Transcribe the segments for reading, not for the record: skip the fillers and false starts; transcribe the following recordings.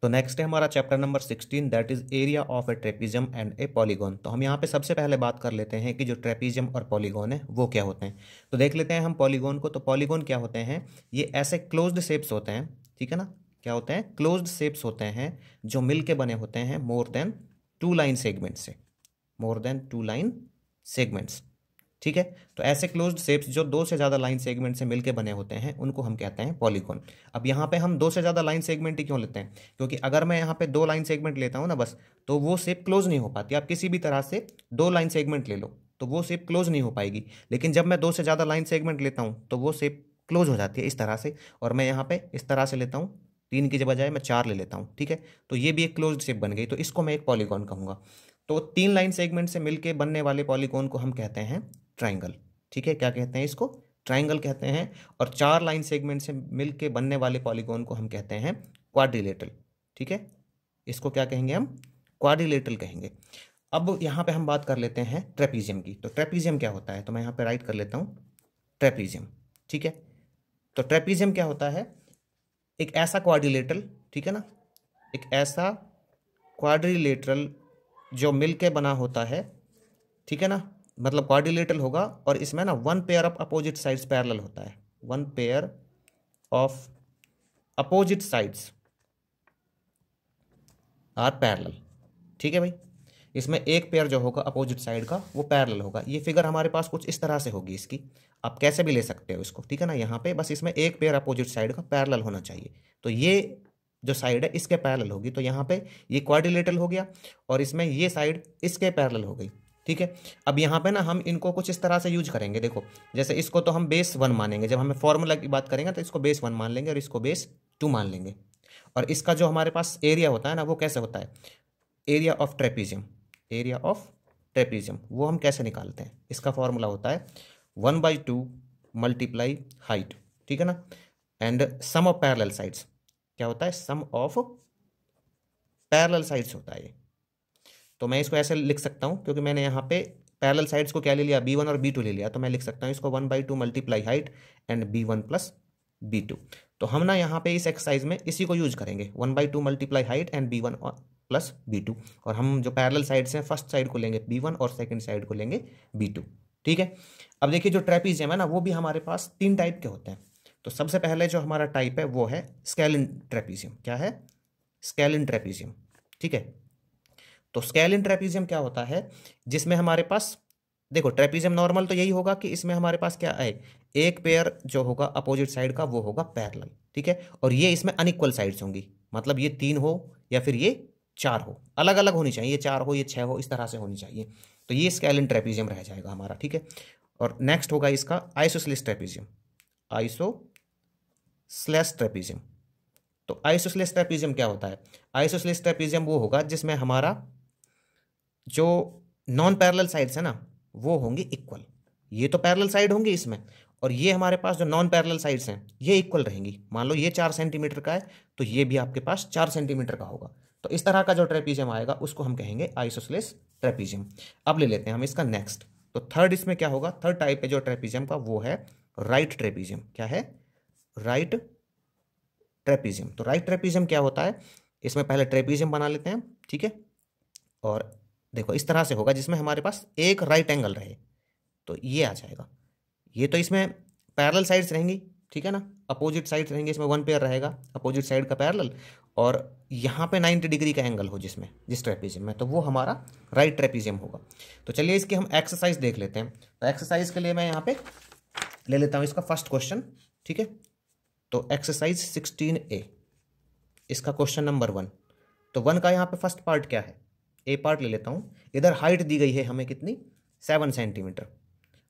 तो नेक्स्ट है हमारा chapter number 16, that is area of A trapezium and A polygon. तो हम यहाँ पे सबसे पहले बात कर लेते हैं कि जो ट्रेपीजियम और पॉलीगॉन है वो क्या होते हैं। तो देख लेते हैं हम पॉलीगॉन को। तो पॉलीगॉन क्या होते हैं, ये ऐसे क्लोज्ड शेप्स होते हैं, ठीक है ना। क्या होते हैं, क्लोज्ड शेप्स होते हैं जो मिल के बने होते हैं मोर देन 2 लाइन सेगमेंट से, मोर देन 2 लाइन सेगमेंट्स, ठीक है। तो ऐसे क्लोज्ड शेप्स जो 2 से ज़्यादा लाइन सेगमेंट से मिलके बने होते हैं उनको हम कहते हैं पॉलीगॉन। अब यहाँ पे हम 2 से ज़्यादा लाइन सेगमेंट ही क्यों लेते हैं, क्योंकि अगर मैं यहाँ पे 2 लाइन सेगमेंट लेता हूँ ना बस, तो वो शेप क्लोज नहीं हो पाती। आप किसी भी तरह से 2 लाइन सेगमेंट ले लो तो वो शेप क्लोज नहीं हो पाएगी। लेकिन जब मैं 2 से ज़्यादा लाइन सेगमेंट लेता हूँ तो वो शेप क्लोज हो जाती है इस तरह से। और मैं यहाँ पे इस तरह से लेता हूँ, 3 की बजाय मैं 4 ले लेता हूँ, ठीक है। तो ये भी एक क्लोज्ड शेप बन गई, तो इसको मैं एक पॉलीगॉन कहूँगा। तो 3 लाइन सेगमेंट से मिलके बनने वाले पॉलीगॉन को हम कहते हैं ट्राइंगल, ठीक है। क्या कहते हैं इसको, ट्राइंगल कहते हैं। और 4 लाइन सेगमेंट से मिलके बनने वाले पॉलीगॉन को हम कहते हैं क्वाड्रिलेटरल, ठीक है। इसको क्या कहेंगे हम, क्वाड्रिलेटरल कहेंगे। अब यहाँ पे हम बात कर लेते हैं ट्रेपीजियम की। तो ट्रेपीजियम क्या होता है, तो मैं यहाँ पे राइट कर लेता हूँ ट्रेपीजियम, ठीक है। तो ट्रेपीजियम क्या होता है, एक ऐसा क्वाड्रिलेटरल, ठीक है ना, एक ऐसा क्वाड्रिलेटरल जो मिलके बना होता है, ठीक है ना। मतलब क्वाड्रिलेटरल होगा और इसमें ना 1 pair of opposite sides parallel होता है, 1 pair of opposite sides are parallel, ठीक है भाई। इसमें एक पेयर जो होगा अपोजिट साइड का वो पैरेलल होगा। ये फिगर हमारे पास कुछ इस तरह से होगी इसकी, आप कैसे भी ले सकते हो इसको, ठीक है ना। यहाँ पे बस इसमें एक पेयर अपोजिट साइड का पैरेलल होना चाहिए। तो ये जो साइड है इसके पैरेलल होगी, तो यहाँ पे ये क्वाड्रिलेटरल हो गया और इसमें ये साइड इसके पैरेलल हो गई, ठीक है। अब यहाँ पे ना हम इनको कुछ इस तरह से यूज करेंगे, देखो जैसे इसको तो हम बेस 1 मानेंगे, जब हमें फॉर्मूला की बात करेंगे तो इसको बेस 1 मान लेंगे और इसको बेस 2 मान लेंगे। और इसका जो हमारे पास एरिया होता है ना वो कैसे होता है, area of trapezium, area of trapezium वो हम कैसे निकालते हैं, इसका फॉर्मूला होता है 1/2 मल्टीप्लाई हाइट, ठीक है ना, and sum of parallel sides. क्या होता है, सम ऑफ पैरेलल साइड्स होता है ये। तो मैं इसको ऐसे लिख सकता हूँ, क्योंकि मैंने यहाँ पे पैरेलल साइड्स को क्या ले लिया, B1 और B2 ले लिया, तो मैं लिख सकता हूँ इसको 1/2 multiply height and B1 plus B2। तो हम ना यहाँ पे इस एक्सरसाइज में इसी को यूज करेंगे, 1/2 multiply height and B1 plus B2। और हम जो पैरेलल साइड्स हैं फर्स्ट साइड को लेंगे B1 और सेकंड साइड को लेंगे B2, ठीक है। अब देखिए जो ट्रेपीजियम है ना वो भी हमारे पास 3 टाइप के होते हैं। तो सबसे पहले जो हमारा टाइप है वो है स्केलिन ट्रेपीजियम। क्या है, स्केलिन ट्रेपीजियम, ठीक है। तो स्केलिन ट्रेपीजियम क्या होता है, जिसमें हमारे पास देखो ट्रेपीजियम नॉर्मल तो यही होगा कि इसमें हमारे पास क्या है, एक पेयर जो होगा अपोजिट साइड का वो होगा पैरेलल, ठीक है। और ये इसमें अनइक्वल साइड्स होंगी, मतलब ये 3 हो या फिर ये 4 हो, अलग अलग होनी चाहिए, ये 4 हो ये 6 हो, इस तरह से होनी चाहिए। तो ये स्केलिन ट्रेपीजियम रह जाएगा हमारा, ठीक है। और नेक्स्ट होगा इसका आइसोसेलेस ट्रेपीजियम, आइसोसेलेस ट्रेपीजियम। तो आइसोसेलेस ट्रेपीजियम क्या होता है, आइसोसेलेस ट्रेपीजियम वो होगा जिसमें हमारा जो नॉन पैरेलल साइड्स है ना वो होंगी इक्वल। ये तो पैरेलल साइड होंगी इसमें, और ये हमारे पास जो नॉन पैरेलल साइड्स हैं ये इक्वल रहेंगी। मान लो ये 4 सेंटीमीटर का है तो ये भी आपके पास 4 सेंटीमीटर का होगा। तो इस तरह का जो ट्रेपीजियम आएगा उसको हम कहेंगे आइसोसेलेस ट्रेपीजियम। अब ले लेते हैं हम इसका नेक्स्ट। तो थर्ड इसमें क्या होगा, थर्ड टाइप है जो ट्रेपीजियम का वो है राइट ट्रेपीजियम। क्या है, राइट ट्रेपीजियम। तो राइट ट्रेपीजियम क्या होता है, इसमें पहले ट्रेपीजियम बना लेते हैं, ठीक है। और देखो इस तरह से होगा जिसमें हमारे पास एक राइट एंगल रहे, तो ये आ जाएगा। ये तो इसमें पैरेलल साइड्स रहेंगी, ठीक है ना, अपोजिट साइड्स रहेंगे, इसमें 1 पेयर रहेगा अपोजिट साइड का पैरेलल, और यहाँ पे 90 डिग्री का एंगल हो जिसमें जिस ट्रेपीजियम में, तो वो हमारा राइट ट्रेपीजियम होगा। तो चलिए इसकी हम एक्सरसाइज देख लेते हैं। तो एक्सरसाइज के लिए मैं यहाँ पे ले लेता हूँ इसका फर्स्ट क्वेश्चन, ठीक है। तो एक्सरसाइज 16A, इसका क्वेश्चन नंबर 1। तो 1 का यहाँ पे फर्स्ट पार्ट क्या है, ए पार्ट ले लेता हूँ। इधर हाइट दी गई है हमें कितनी, 7 सेंटीमीटर,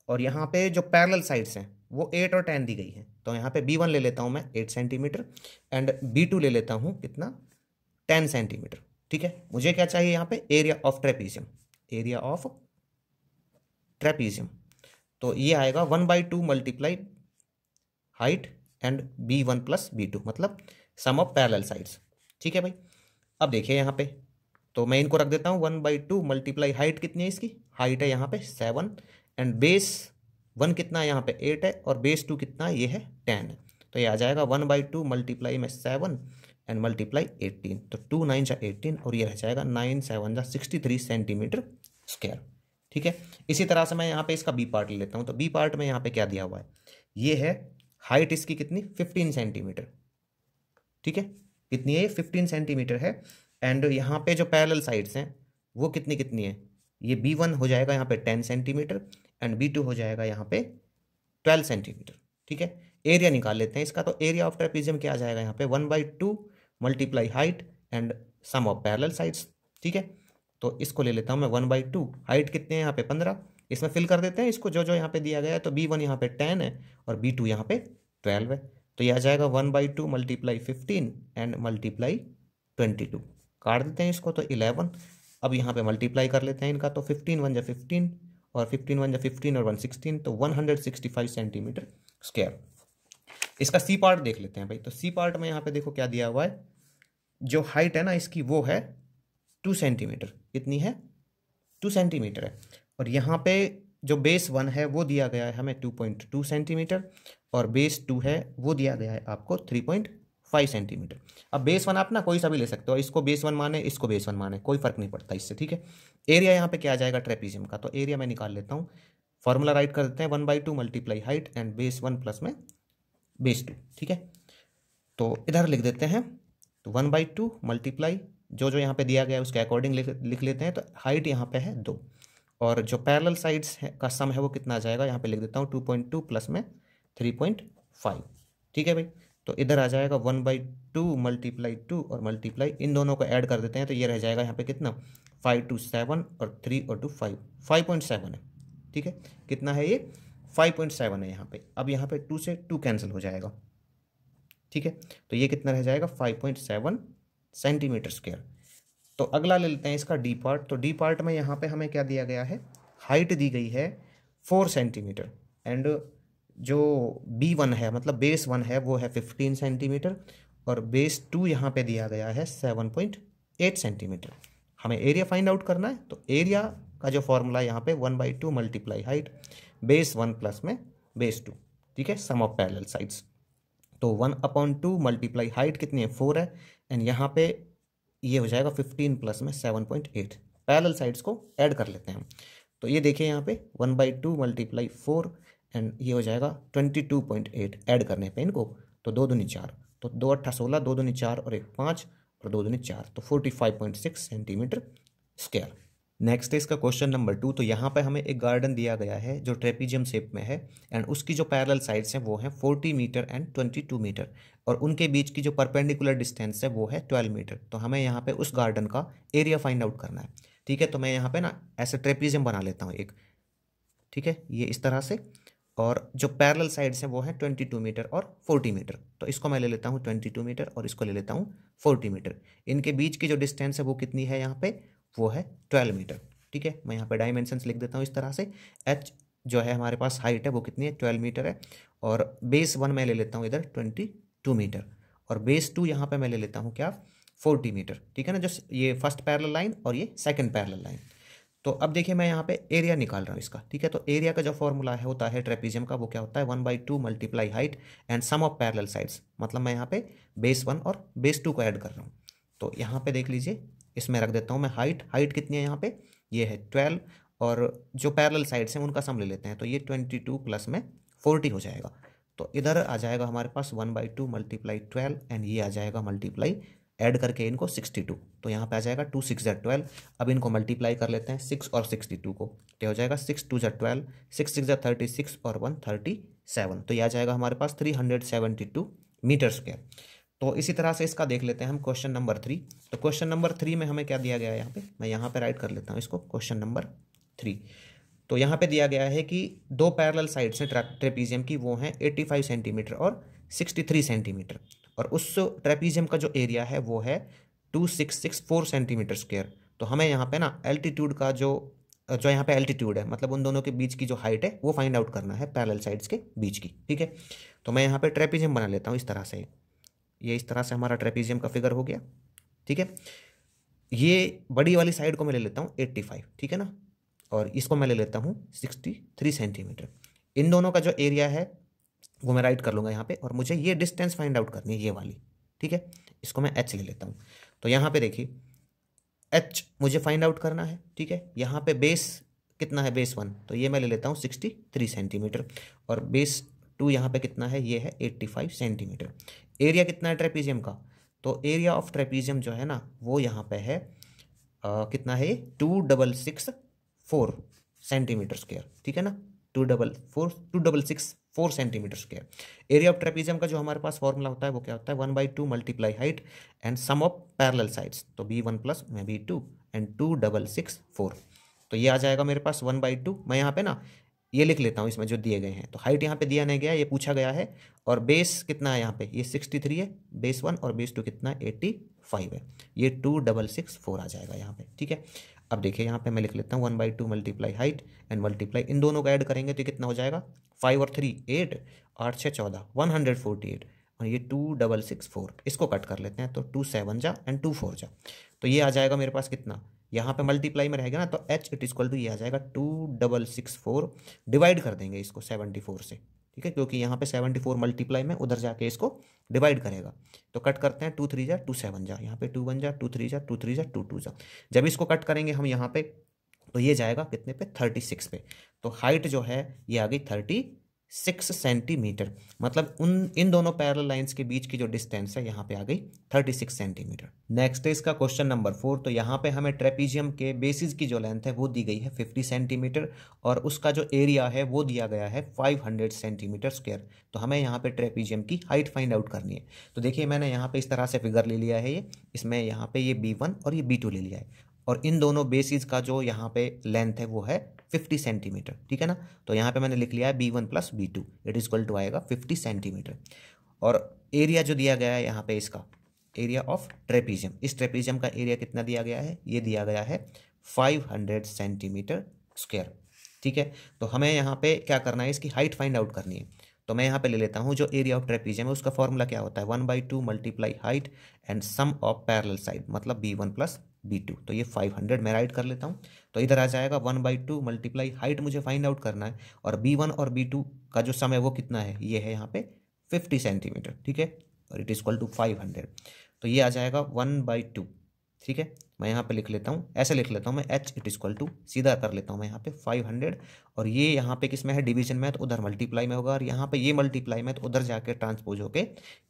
और यहाँ पे जो पैरेलल साइड्स हैं वो 8 और 10 दी गई है। तो यहाँ पे B1 ले लेता हूँ मैं 8 सेंटीमीटर एंड B2 ले लेता हूँ कितना, 10 सेंटीमीटर, ठीक है। मुझे क्या चाहिए यहाँ पे, area of trapezium, area of trapezium. तो ये आएगा 1/2 multiply height and B1 plus B2, मतलब सम ऑफ पैरेलल साइड्स, ठीक है भाई। अब देखिए यहाँ पे तो मैं इनको रख देता हूँ 1/2 मल्टीप्लाई हाइट कितनी है इसकी, हाइट है यहाँ पे 7 एंड बेस 1 कितना है यहाँ पे 8 है, और बेस 2 कितना है, ये है 10 है। तो ये आ जाएगा 1/2 मल्टीप्लाई में 7 एंड मल्टीप्लाई 18, तो 2 9 जा 18 और ये रह जाएगा 9 7 जा 63 सेंटीमीटर स्क्वायर। ठीक है, इसी तरह से मैं यहाँ पे इसका बी पार्ट ले लेता हूँ। तो बी पार्ट में यहाँ पे क्या दिया हुआ है, ये है हाइट इसकी कितनी 15 सेंटीमीटर। ठीक है, कितनी है ये 15 सेंटीमीटर है। एंड यहाँ पे जो पैरेलल साइड्स हैं वो कितनी कितनी है, ये B1 हो जाएगा यहाँ पे 10 सेंटीमीटर एंड B2 हो जाएगा यहाँ पे 12 सेंटीमीटर। ठीक है, एरिया निकाल लेते हैं इसका। तो एरिया ऑफ ट्रेपीजियम क्या आ जाएगा यहाँ पे 1/2 multiply height and sum of parallel sides. ठीक है, तो इसको ले लेता हूँ मैं 1/2। हाइट कितने हैं यहाँ पे 15, इसमें फिल कर देते हैं इसको जो जो यहाँ पे दिया गया है। तो B1 यहाँ पे 10 है और B2 यहाँ पे 12 है। तो ये आ जाएगा 1/2 मल्टीप्लाई 15 एंड मल्टीप्लाई 22। काट देते हैं इसको तो 11। अब यहाँ पे मल्टीप्लाई कर लेते हैं इनका। तो 15 1 जा 15 और 15 1 जा 15 और 1 16, तो 165 सेंटीमीटर स्क्वायर। इसका सी पार्ट देख लेते हैं भाई। तो सी पार्ट में यहाँ पे देखो क्या दिया हुआ है, जो हाइट है ना इसकी वो है 2 सेंटीमीटर। कितनी है 2 सेंटीमीटर है। और यहाँ पे जो बेस 1 है वो दिया गया है हमें 2.2 सेंटीमीटर और बेस 2 है वो दिया गया है आपको 3.5 सेंटीमीटर। अब बेस 1 आप ना कोई सा भी ले सकते हो, इसको बेस 1 माने इसको बेस 1 माने, कोई फर्क नहीं पड़ता इससे। ठीक है, एरिया यहाँ पे क्या आ जाएगा ट्रेपीजियम का, तो एरिया मैं निकाल लेता हूँ। फॉर्मूला राइट कर देते हैं 1/2 multiply height and base 1 plus में बेस 2। ठीक है, तो इधर लिख देते हैं। तो 1/2 मल्टीप्लाई जो जो यहाँ पे दिया गया है उसके अकॉर्डिंग लिख लेते हैं। तो हाइट यहाँ पे है 2 और जो पैरेलल साइड्स का सम है वो कितना आ जाएगा, यहाँ पे लिख देता हूँ 2.2 प्लस में 3.5। ठीक है भाई, तो इधर आ जाएगा 1/2 मल्टीप्लाई 2 और मल्टीप्लाई इन दोनों को ऐड कर देते हैं। तो ये रह जाएगा यहाँ पे कितना 5 2 7 और 3 और 2 5, 5.7 है। ठीक है, कितना है ये 5.7 है यहाँ पे। अब यहाँ पे 2 से 2 कैंसिल हो जाएगा। ठीक है, तो ये कितना रह जाएगा 5.7 सेंटीमीटर स्क्वायर। तो अगला ले लेते हैं इसका डी पार्ट। तो डी पार्ट में यहाँ पे हमें क्या दिया गया है, हाइट दी गई है 4 सेंटीमीटर एंड जो B1 है मतलब बेस 1 है वो है 15 सेंटीमीटर और बेस 2 यहाँ पे दिया गया है 7.8 सेंटीमीटर। हमें एरिया फाइंड आउट करना है। तो एरिया का जो फॉर्मूला यहाँ पे 1/2 मल्टीप्लाई हाइट बेस 1 प्लस में बेस 2। ठीक है, सम ऑफ पैरेलल साइड्स। तो 1/2 मल्टीप्लाई हाइट कितनी है 4 है एंड यहाँ पे ये हो जाएगा 15 प्लस में 7.8। पैरेलल साइड्स को ऐड कर लेते हैं हम। तो ये देखिए यहाँ पे 1/2 मल्टीप्लाई 4 एंड ये हो जाएगा 22.8 ऐड करने पे इनको। तो 2 दूनी 4, तो 2 8 16, 2 दूनी 4 और 1 5 और 2 दूनी 4, तो 45.6 सेंटीमीटर स्क्वायर। नेक्स्ट है इसका क्वेश्चन नंबर 2। तो यहाँ पे हमें एक गार्डन दिया गया है जो ट्रेपीजियम शेप में है एंड उसकी जो पैरेलल साइड्स हैं वो हैं 40 मीटर एंड 22 मीटर और उनके बीच की जो परपेंडिकुलर डिस्टेंस है वो है 12 मीटर। तो हमें यहाँ पे उस गार्डन का एरिया फाइंड आउट करना है। ठीक है, तो मैं यहाँ पे ना ऐसे ट्रेपीजियम बना लेता हूँ एक। ठीक है, ये इस तरह से, और जो पैरेलल साइड्स हैं वो हैं 22 मीटर और 40 मीटर। तो इसको मैं ले लेता हूँ 22 मीटर और इसको ले लेता हूँ 40 मीटर। इनके बीच की जो डिस्टेंस है वो कितनी है यहाँ पे, वो है 12 मीटर। ठीक है, मैं यहाँ पे डायमेंशंस लिख देता हूँ इस तरह से। एच जो है हमारे पास हाइट है वो कितनी है 12 मीटर है और बेस 1 मैं ले लेता हूँ इधर 22 मीटर और बेस 2 यहाँ पे मैं ले लेता हूँ क्या 40 मीटर। ठीक है ना, जो ये फर्स्ट पैरेलल लाइन और ये सेकंड पैरेलल लाइन। तो अब देखिए मैं यहाँ पे एरिया निकाल रहा हूँ इसका। ठीक है, तो एरिया का जो फॉर्मूला है होता है ट्रेपीजियम का वो क्या होता है 1/2 multiply height and sum of parallel sides. मतलब मैं यहाँ पे बेस 1 और बेस 2 को ऐड कर रहा हूँ। तो यहाँ पे देख लीजिए इसमें रख देता हूँ मैं हाइट कितनी है यहाँ पे, ये है 12 और जो पैरेलल साइड्स हैं उनका सम ले लेते हैं। तो ये 22 प्लस में 40 हो जाएगा। तो इधर आ जाएगा हमारे पास 1/2 मल्टीप्लाई 12 एंड ये आ जाएगा मल्टीप्लाई ऐड करके इनको 62। तो यहाँ पे आ जाएगा 2 6 जा 12। अब इनको मल्टीप्लाई कर लेते हैं 6 और 62 को, क्या हो जाएगा 6 2 जा 12, 6 6 जा 36 और 1 37। तो ये आ जाएगा हमारे पास 372 मीटर स्क्वायर। तो इसी तरह से इसका देख लेते हैं हम क्वेश्चन नंबर 3। तो क्वेश्चन नंबर 3 में हमें क्या दिया गया है यहाँ पे, मैं यहाँ पे राइट कर लेता हूँ इसको क्वेश्चन नंबर 3। तो यहाँ पे दिया गया है कि 2 पैरेलल साइड्स हैं ट्रेपीजियम की, वो हैं 85 सेंटीमीटर और 63 सेंटीमीटर और उस ट्रेपीजियम का जो एरिया है वो है 2664 सेंटीमीटर स्क्वायर। तो हमें यहाँ पे ना एल्टीट्यूड का जो यहाँ पे एल्टीट्यूड है मतलब उन दोनों के बीच की जो हाइट है वो फाइंड आउट करना है पैरेलल साइड्स के बीच की। ठीक है, तो मैं यहाँ पे ट्रेपीजियम बना लेता हूँ इस तरह से। ये इस तरह से हमारा ट्रेपीजियम का फिगर हो गया। ठीक है, ये बड़ी वाली साइड को मैं ले लेता हूँ 85। ठीक है ना, और इसको मैं ले लेता हूँ 63 सेंटीमीटर। इन दोनों का जो एरिया है वो मैं राइट कर लूँगा यहाँ पे और मुझे ये डिस्टेंस फाइंड आउट करनी है ये वाली। ठीक है, इसको मैं h ले लेता हूँ। तो यहाँ पे देखिए h मुझे फाइंड आउट करना है, ठीक है। यहाँ पे बेस कितना है, बेस 1, तो ये मैं ले लेता हूँ 63 सेंटीमीटर, और बेस 2 यहाँ पे कितना है, ये है 85 सेंटीमीटर। एरिया कितना है ट्रेपीजियम का, तो एरिया ऑफ ट्रेपीजियम जो है ना वो यहाँ पे है कितना है, 2664 सेंटीमीटर स्क्वायर, ठीक है ना, 2664 centimetre square. Area of trapezium का जो हमारे पास फॉर्मूला होता है वो क्या होता है, 1/2 multiply height and sum of parallel sides, तो b1 प्लस में b2 एंड 2664। तो ये आ जाएगा मेरे पास 1/2। मैं यहाँ पे ना ये लिख लेता हूँ इसमें जो दिए गए हैं, तो हाइट यहाँ पे दिया नहीं गया, ये पूछा गया है, और बेस कितना है यहाँ पे, ये 63 है बेस 1, और बेस 2 कितना है, 85 है, ये 2664 आ जाएगा यहाँ पे, ठीक है। अब देखिए यहाँ पे मैं लिख लेता हूँ 1/2 मल्टीप्लाई हाइट एंड मल्टीप्लाई, इन दोनों को ऐड करेंगे तो कितना हो जाएगा, 5 और 3 8, 8 6 14, 148, और ये 2664, इसको कट कर लेते हैं, तो 2 7 जा एंड 2 4 जा, तो ये आ जाएगा मेरे पास कितना, यहाँ पे मल्टीप्लाई में रहेगा ना, तो h इट इक्वल टू ये आ जाएगा 2664, डिवाइड कर देंगे इसको 74 से, ठीक है, क्योंकि यहाँ पे 74 मल्टीप्लाई में उधर जाके इसको डिवाइड करेगा। तो कट करते हैं, 2 3 जा 2 7 जा, यहाँ पे 2 1 जा 2 3 जा 2 3 जा 2 2 जा, जब इसको कट करेंगे हम यहाँ पे तो ये जाएगा कितने पे, 36 पे। तो हाइट जो है ये आ गई 36 सेंटीमीटर, मतलब इन दोनों पैरेलल लाइंस के बीच की जो डिस्टेंस है यहाँ पे आ गई 36 सेंटीमीटर। नेक्स्ट है इसका क्वेश्चन नंबर 4। तो यहाँ पे हमें ट्रेपीजियम के बेसिस की जो लेंथ है वो दी गई है 50 सेंटीमीटर, और उसका जो एरिया है वो दिया गया है 500 सेंटीमीटर स्क्वायर। तो हमें यहाँ पे ट्रेपीजियम की हाइट फाइंड आउट करनी है। तो देखिए मैंने यहाँ पे इस तरह से फिगर ले लिया है, ये इसमें यहाँ पे ये b1 और ये b2 ले लिया है, और इन दोनों बेसिस का जो यहाँ पे लेंथ है वो है 50 सेंटीमीटर, ठीक है ना। तो यहाँ पे मैंने लिख लिया है b1 plus b2 it is equal to आएगा 50 सेंटीमीटर। और एरिया जो दिया गया है यहाँ पे, इसका एरिया ऑफ ट्रेपीजियम, इस ट्रेपीजियम का एरिया कितना दिया गया है, ये दिया गया है 500 सेंटीमीटर स्क्वायर, ठीक है। तो हमें यहाँ पे क्या करना है, इसकी हाइट फाइंड आउट करनी है। तो मैं यहाँ पे ले लेता हूँ जो एरिया ऑफ ट्रेपीजियम है उसका फॉर्मूला क्या होता है, 1/2 multiply height and sum of parallel side, मतलब b1 प्लस b2। तो ये 500 मैं राइट कर लेता हूँ, तो इधर आ जाएगा 1/2 मल्टीप्लाई हाइट मुझे फाइंड आउट करना है, और b1 और b2 का जो सम है वो कितना है, ये है यहाँ पे 50 सेंटीमीटर, ठीक है, और इट इज इक्वल टू 500। तो ये आ जाएगा 1/2, ठीक है। मैं यहाँ पे लिख लेता हूँ, ऐसे लिख लेता हूँ मैं, h इट इक्वल टू सीधा कर लेता हूँ मैं यहाँ पे 500, और ये यहाँ पे किस में है, डिवीजन में है, तो उधर मल्टीप्लाई में होगा, और यहाँ पे ये मल्टीप्लाई में, तो उधर जाके ट्रांसपोज होके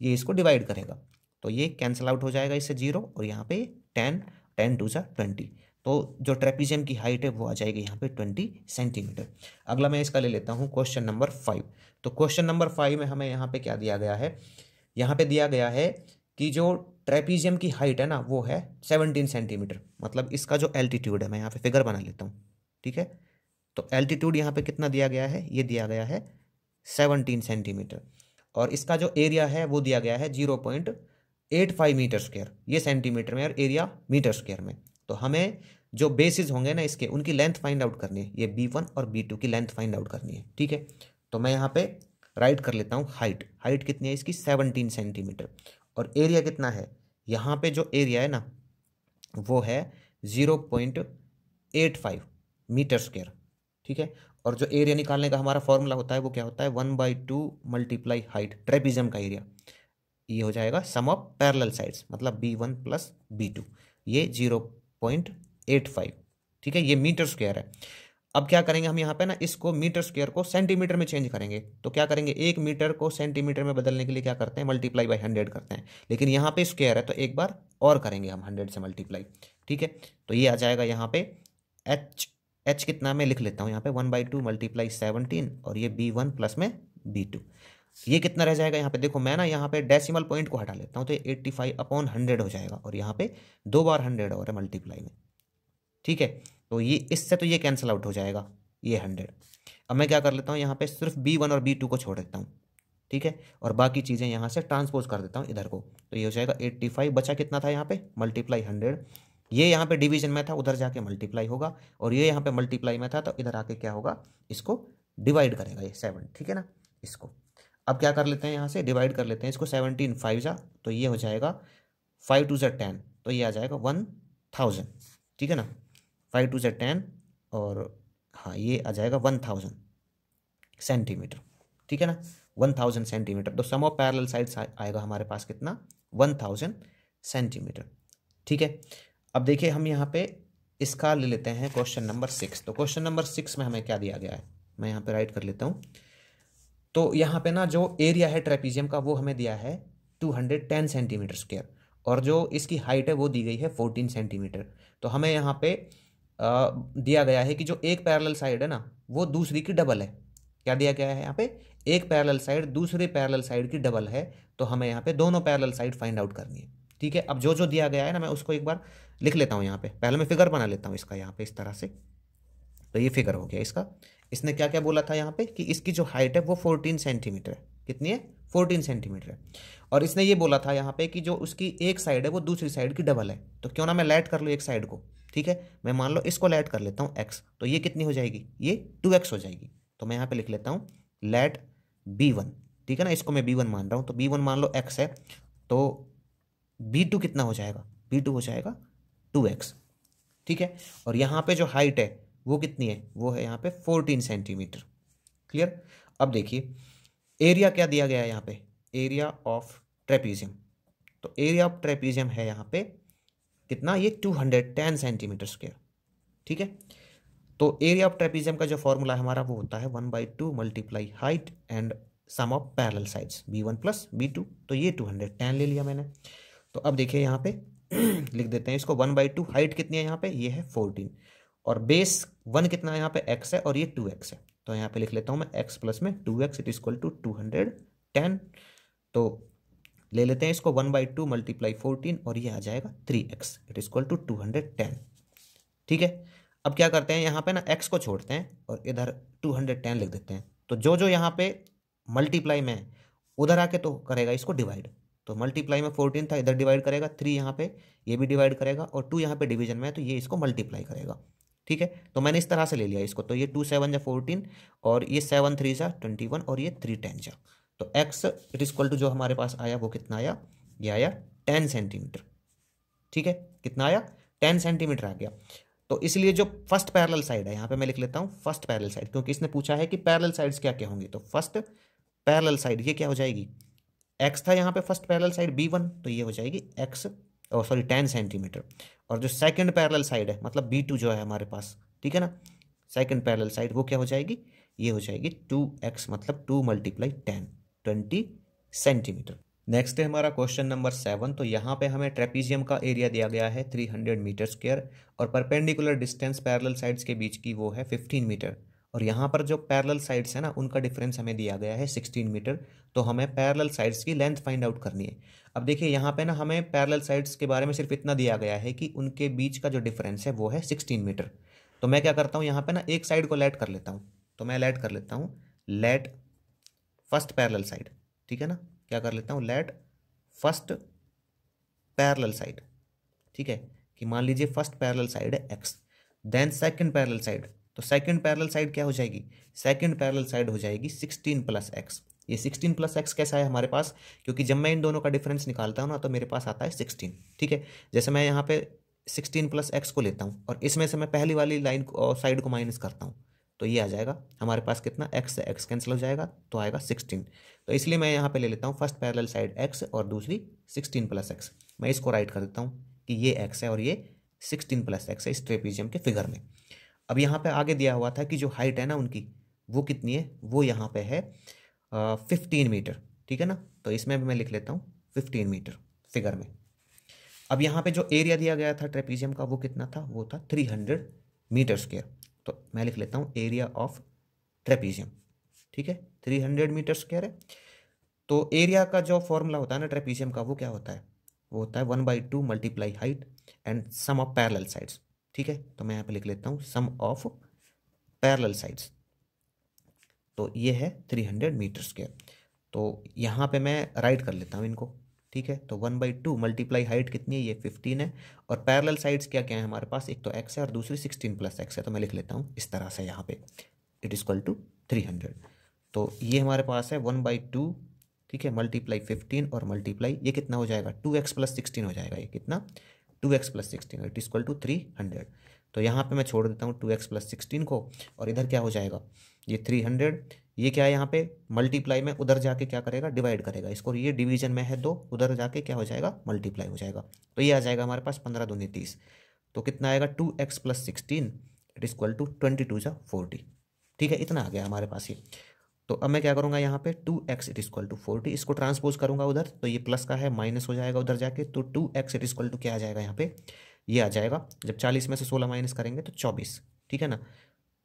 ये इसको डिवाइड करेगा, तो ये कैंसिल आउट हो जाएगा इससे 0, और यहाँ पे 10 10 2 जा 20, तो जो ट्रेपीजियम की हाइट है वो आ जाएगी यहाँ पे 20 सेंटीमीटर। अगला मैं इसका ले लेता हूँ क्वेश्चन नंबर 5। तो क्वेश्चन नंबर 5 में हमें यहाँ पे क्या दिया गया है, यहाँ पे दिया गया है कि जो ट्रेपीजियम की हाइट है ना वो है 17 सेंटीमीटर, मतलब इसका जो एल्टीट्यूड है, मैं यहाँ पे फिगर बना लेता हूँ, ठीक है। तो एल्टीट्यूड यहाँ पे कितना दिया गया है, ये दिया गया है 17 सेंटीमीटर, और इसका जो एरिया है वो दिया गया है 0.85 मीटर स्क्वायर, ये सेंटीमीटर में और एरिया मीटर स्क्वायर में। तो हमें जो बेसिस होंगे ना इसके, उनकी लेंथ फाइंड आउट करनी है, ये b1 और b2 की लेंथ फाइंड आउट करनी है, ठीक है। तो मैं यहाँ पे राइट कर लेता हूँ हाइट, हाइट कितनी है इसकी 17 सेंटीमीटर, और एरिया कितना है, यहाँ पे जो एरिया है ना वो है 0.85 मीटर स्क्वायर, ठीक है। और जो एरिया निकालने का हमारा फॉर्मूला होता है वो क्या होता है, 1/2 मल्टीप्लाई हाइट, ट्रेपीजियम का एरिया, ये हो जाएगा सम ऑफ पैरेलल साइड्स, मतलब b1 प्लस b2, ये 0.85, ठीक है, ये मीटर स्क्वायर है। अब क्या करेंगे हम यहाँ पे ना, इसको मीटर स्क्वायर को सेंटीमीटर में चेंज करेंगे। तो क्या करेंगे, 1 मीटर को सेंटीमीटर में बदलने के लिए क्या करते हैं, मल्टीप्लाई बाई 100 करते हैं, लेकिन यहाँ पे स्क्वायर है तो एक बार और करेंगे हम 100 से मल्टीप्लाई, ठीक है। तो ये आ जाएगा यहाँ पे h कितना मैं लिख लेता हूँ यहाँ पे 1/2 मल्टीप्लाई 17, और ये b1 प्लस में b2, ये कितना रह जाएगा यहाँ पे, देखो मैं ना यहाँ पे डेसिमल पॉइंट को हटा लेता हूँ, तो ये 85/100 हो जाएगा, और यहाँ पे 2 बार 100 और है मल्टीप्लाई में, ठीक है। तो ये इससे तो ये कैंसिल आउट हो जाएगा ये 100। अब मैं क्या कर लेता हूँ, यहाँ पे सिर्फ b1 और b2 को छोड़ देता हूँ, ठीक है, और बाकी चीज़ें यहाँ से ट्रांसपोज कर देता हूँ इधर को। तो ये हो जाएगा 85, बचा कितना था यहाँ पे, मल्टीप्लाई 100, ये यहाँ पे डिवीजन में था उधर जाके मल्टीप्लाई होगा, और ये यहाँ पे मल्टीप्लाई में था तो इधर आके क्या होगा, इसको डिवाइड करेगा ये 7, ठीक है ना। इसको अब क्या कर लेते हैं, यहाँ से डिवाइड कर लेते हैं इसको, 17 5 जा, तो ये हो जाएगा 5 2 जा 10, तो ये आ जाएगा 1000, ठीक है ना, 5 2 जा 10, और हाँ ये आ जाएगा 1000 सेंटीमीटर, ठीक है ना, 1000 सेंटीमीटर। तो सम ऑफ पैरेलल साइड्स आएगा हमारे पास कितना, 1000 सेंटीमीटर। ठीक है, अब देखिए हम यहाँ पे इसका ले लेते हैं क्वेश्चन नंबर 6। तो क्वेश्चन नंबर 6 में हमें क्या दिया गया है, मैं यहाँ पे राइट कर लेता हूँ। तो यहाँ पे ना जो एरिया है ट्रेपीजियम का वो हमें दिया है 210 सेंटीमीटर स्क्वायर, और जो इसकी हाइट है वो दी गई है 14 सेंटीमीटर। तो हमें यहाँ पे दिया गया है कि जो एक पैरेलल साइड है ना वो दूसरी की डबल है। क्या दिया गया है यहाँ पे, एक पैरेलल साइड दूसरे पैरेलल साइड की डबल है। तो हमें यहाँ पे दोनों पैरेलल साइड फाइंड आउट करनी है। ठीक है, अब जो जो दिया गया है ना मैं उसको एक बार लिख लेता हूँ यहाँ पे। पहले मैं फिगर बना लेता हूँ इसका यहाँ पे इस तरह से। तो ये फिगर हो गया इसका। इसने क्या क्या बोला था यहाँ पे कि इसकी जो हाइट है वो 14 सेंटीमीटर है। कितनी है, 14 सेंटीमीटर है। और इसने ये बोला था यहाँ पे कि जो उसकी एक साइड है वो दूसरी साइड की डबल है। तो क्यों ना मैं लेट कर लूँ एक साइड को। ठीक है, मैं मान लो इसको लेट कर लेता हूँ x, तो ये कितनी हो जाएगी, ये 2x हो जाएगी। तो मैं यहाँ पे लिख लेता हूँ लेट b1। ठीक है ना, इसको मैं b1 मान रहा हूँ। तो b1 मान लो x है, तो b2 कितना हो जाएगा, b2 हो जाएगा 2x। ठीक है, और यहाँ पे जो हाइट है वो कितनी है, वो है यहाँ पे 14 सेंटीमीटर। क्लियर। अब देखिए एरिया क्या दिया गया है यहाँ पे, एरिया ऑफ ट्रेपीजियम। तो एरिया ऑफ ट्रेपीजियम है यहाँ पे कितना, ये 210 सेंटीमीटर स्क्वायर। ठीक है, तो एरिया ऑफ ट्रेपीजियम का जो फॉर्मूला हमारा वो होता है 1/2 multiply height and sum of parallel sides b1 plus b2। तो ये 210 ले लिया मैंने। तो अब देखिए यहाँ पे लिख देते हैं इसको 1/2। हाइट कितनी है यहाँ पे, ये है 14, और बेस 1 कितना है यहाँ पे x है, और ये 2x है। तो यहाँ पे लिख लेता हूँ मैं x प्लस में 2x इट इक्वल टू 210। तो ले लेते हैं इसको 1/2 मल्टीप्लाई 14, और ये आ जाएगा 3x इट इक्वल टू 210। ठीक है, अब क्या करते हैं यहाँ पे ना x को छोड़ते हैं और इधर 210 लिख देते हैं। तो जो जो यहाँ पे मल्टीप्लाई में उधर आके तो करेगा इसको डिवाइड। तो मल्टीप्लाई में 14 था, इधर डिवाइड करेगा, 3 यहाँ पे ये भी डिवाइड करेगा, और 2 यहाँ पे डिवीजन में है तो ये इसको मल्टीप्लाई करेगा। ठीक है, तो मैंने इस तरह से ले लिया इसको। तो ये 2 7 जा 14, और ये 7 3 जा 21, और ये 3 10 जा। तो x इट इक्वल टू जो हमारे पास आया वो कितना आया, ये आया 10 सेंटीमीटर। ठीक है, कितना आया, 10 सेंटीमीटर आ गया। तो इसलिए जो फर्स्ट पैरेलल साइड है यहाँ पे मैं लिख लेता हूँ फर्स्ट पैरेलल साइड, क्योंकि इसने पूछा है कि पैरेलल साइड्स क्या क्या होंगी। तो फर्स्ट पैरेलल साइड ये क्या हो जाएगी, x था यहाँ पे फर्स्ट पैरेलल साइड b1, तो ये हो जाएगी x, सॉरी 10 सेंटीमीटर। और जो सेकंड पैरेलल साइड है मतलब b2 जो है हमारे पास, ठीक है ना, सेकंड पैरेलल साइड वो क्या हो जाएगी, ये हो जाएगी 2x, मतलब 2 × 10 20 सेंटीमीटर। नेक्स्ट है हमारा क्वेश्चन नंबर 7। तो यहाँ पे हमें ट्रेपीजियम का एरिया दिया गया है 300 मीटर स्क्वायर, और परपेंडिकुलर डिस्टेंस पैरेलल साइड्स के बीच की वो है 15 मीटर। और यहाँ पर जो पैरेलल साइड्स है ना उनका डिफरेंस हमें दिया गया है 16 मीटर। तो हमें पैरेलल साइड्स की लेंथ फाइंड आउट करनी है। अब देखिए यहाँ पे ना हमें पैरेलल साइड्स के बारे में सिर्फ इतना दिया गया है कि उनके बीच का जो डिफरेंस है वो है 16 मीटर। तो मैं क्या करता हूँ यहाँ पे ना एक साइड को लेट कर लेता हूँ। तो मैं लेट कर लेता हूँ लेट फर्स्ट पैरेलल साइड। ठीक है ना, क्या कर लेता हूँ, लेट फर्स्ट पैरेलल साइड। ठीक है, कि मान लीजिए फर्स्ट पैरेलल साइड है x, then second parallel side. तो सेकंड पैरेलल साइड क्या हो जाएगी, सेकंड पैरेलल साइड हो जाएगी 16 + x। ये 16 + x कैसा है हमारे पास, क्योंकि जब मैं इन दोनों का डिफरेंस निकालता हूँ ना तो मेरे पास आता है 16। ठीक है, जैसे मैं यहाँ पे 16 + x को लेता हूँ और इसमें से मैं पहली वाली लाइन को साइड को माइनस करता हूँ, तो ये आ जाएगा हमारे पास कितना, x से x कैंसिल हो जाएगा तो आएगा 16। तो इसलिए मैं यहाँ पे ले लेता हूँ फर्स्ट पैरेलल साइड x और दूसरी 16 + x। मैं इसको राइट कर देता हूँ कि ये x है और ये 16 + x है इस ट्रेपीजियम के फिगर में। अब यहाँ पे आगे दिया हुआ था कि जो हाइट है ना उनकी वो कितनी है, वो यहाँ पे है 15 मीटर। ठीक है ना, तो इसमें भी मैं लिख लेता हूँ 15 मीटर फिगर में। अब यहाँ पे जो एरिया दिया गया था ट्रेपीजियम का वो कितना था, वो था 300 मीटर स्क्वायर। तो मैं लिख लेता हूँ एरिया ऑफ ट्रेपीजियम। ठीक है, 300 मीटर स्क्वायर है। तो एरिया का जो फॉर्मूला होता है ना ट्रेपीजियम का वो क्या होता है, वो होता है 1/2 multiply height and sum of parallel sides. ठीक है, तो मैं यहाँ पे लिख लेता हूँ सम ऑफ पैरेलल साइड्स। तो ये है 300 मीटर स्क्वायर। तो यहाँ पे मैं राइट कर लेता हूँ इनको। ठीक है, तो 1/2 मल्टीप्लाई हाइट कितनी है, ये 15 है, और पैरेलल साइड्स क्या क्या है हमारे पास, एक तो x है और दूसरी 16 + x है। तो मैं लिख लेता हूँ इस तरह से यहाँ पे इट इक्वल टू 300। तो ये हमारे पास है 1/2, ठीक है, मल्टीप्लाई 15 और मल्टीप्लाई ये कितना हो जाएगा 2x + 16 हो जाएगा, ये कितना 2x+16 इट इक्वल टू 300। तो यहाँ पे मैं छोड़ देता हूँ 2x+16 को, और इधर क्या हो जाएगा, ये 300, ये क्या है यहाँ पे मल्टीप्लाई में, उधर जाके क्या करेगा, डिवाइड करेगा इसको, ये डिवीजन में है 2, उधर जाके क्या हो जाएगा, मल्टीप्लाई हो जाएगा। तो ये आ जाएगा हमारे पास 15 दूनी 30। तो कितना आएगा, 2x+16 इट इक्वल टू 22×40। ठीक है, इतना आ गया हमारे पास ये। तो अब मैं क्या करूँगा, यहाँ पे 2x इट इक्वल टू 40, इसको ट्रांसपोज करूँगा उधर, तो ये प्लस का है माइनस हो जाएगा उधर जाके, तो 2x इट इक्वल टू क्या आ जाएगा यहाँ पे, ये आ जाएगा, जब 40 में से 16 माइनस करेंगे तो 24। ठीक है ना।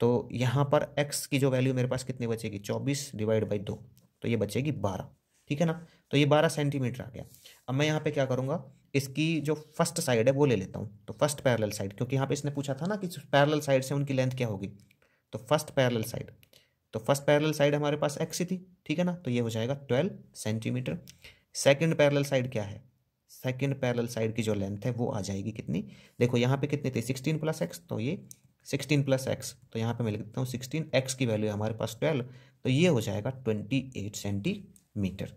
तो यहाँ पर x की जो वैल्यू मेरे पास कितनी बचेगी, 24 डिवाइड बाई 2, तो ये बचेगी 12। ठीक है ना। तो ये 12 सेंटीमीटर आ गया। अब मैं यहाँ पे क्या करूँगा, इसकी जो फर्स्ट साइड है वो ले लेता हूँ, तो फर्स्ट पैरेलल साइड, क्योंकि यहाँ पे इसने पूछा था ना कि पैरेलल साइड से उनकी लेंथ क्या होगी, तो फर्स्ट पैरेलल साइड, तो फर्स्ट पैरेलल साइड हमारे पास x ही थी। ठीक है ना, तो ये हो जाएगा 12 सेंटीमीटर। सेकंड पैरेलल साइड क्या है, सेकंड पैरेलल साइड की जो लेंथ है वो आ जाएगी कितनी, देखो यहाँ पे कितनी थी 16 + x, तो ये 16 + x, तो यहाँ पे मैं लिख देता हूँ 16, x की वैल्यू हमारे पास 12, तो ये हो जाएगा 28 सेंटीमीटर।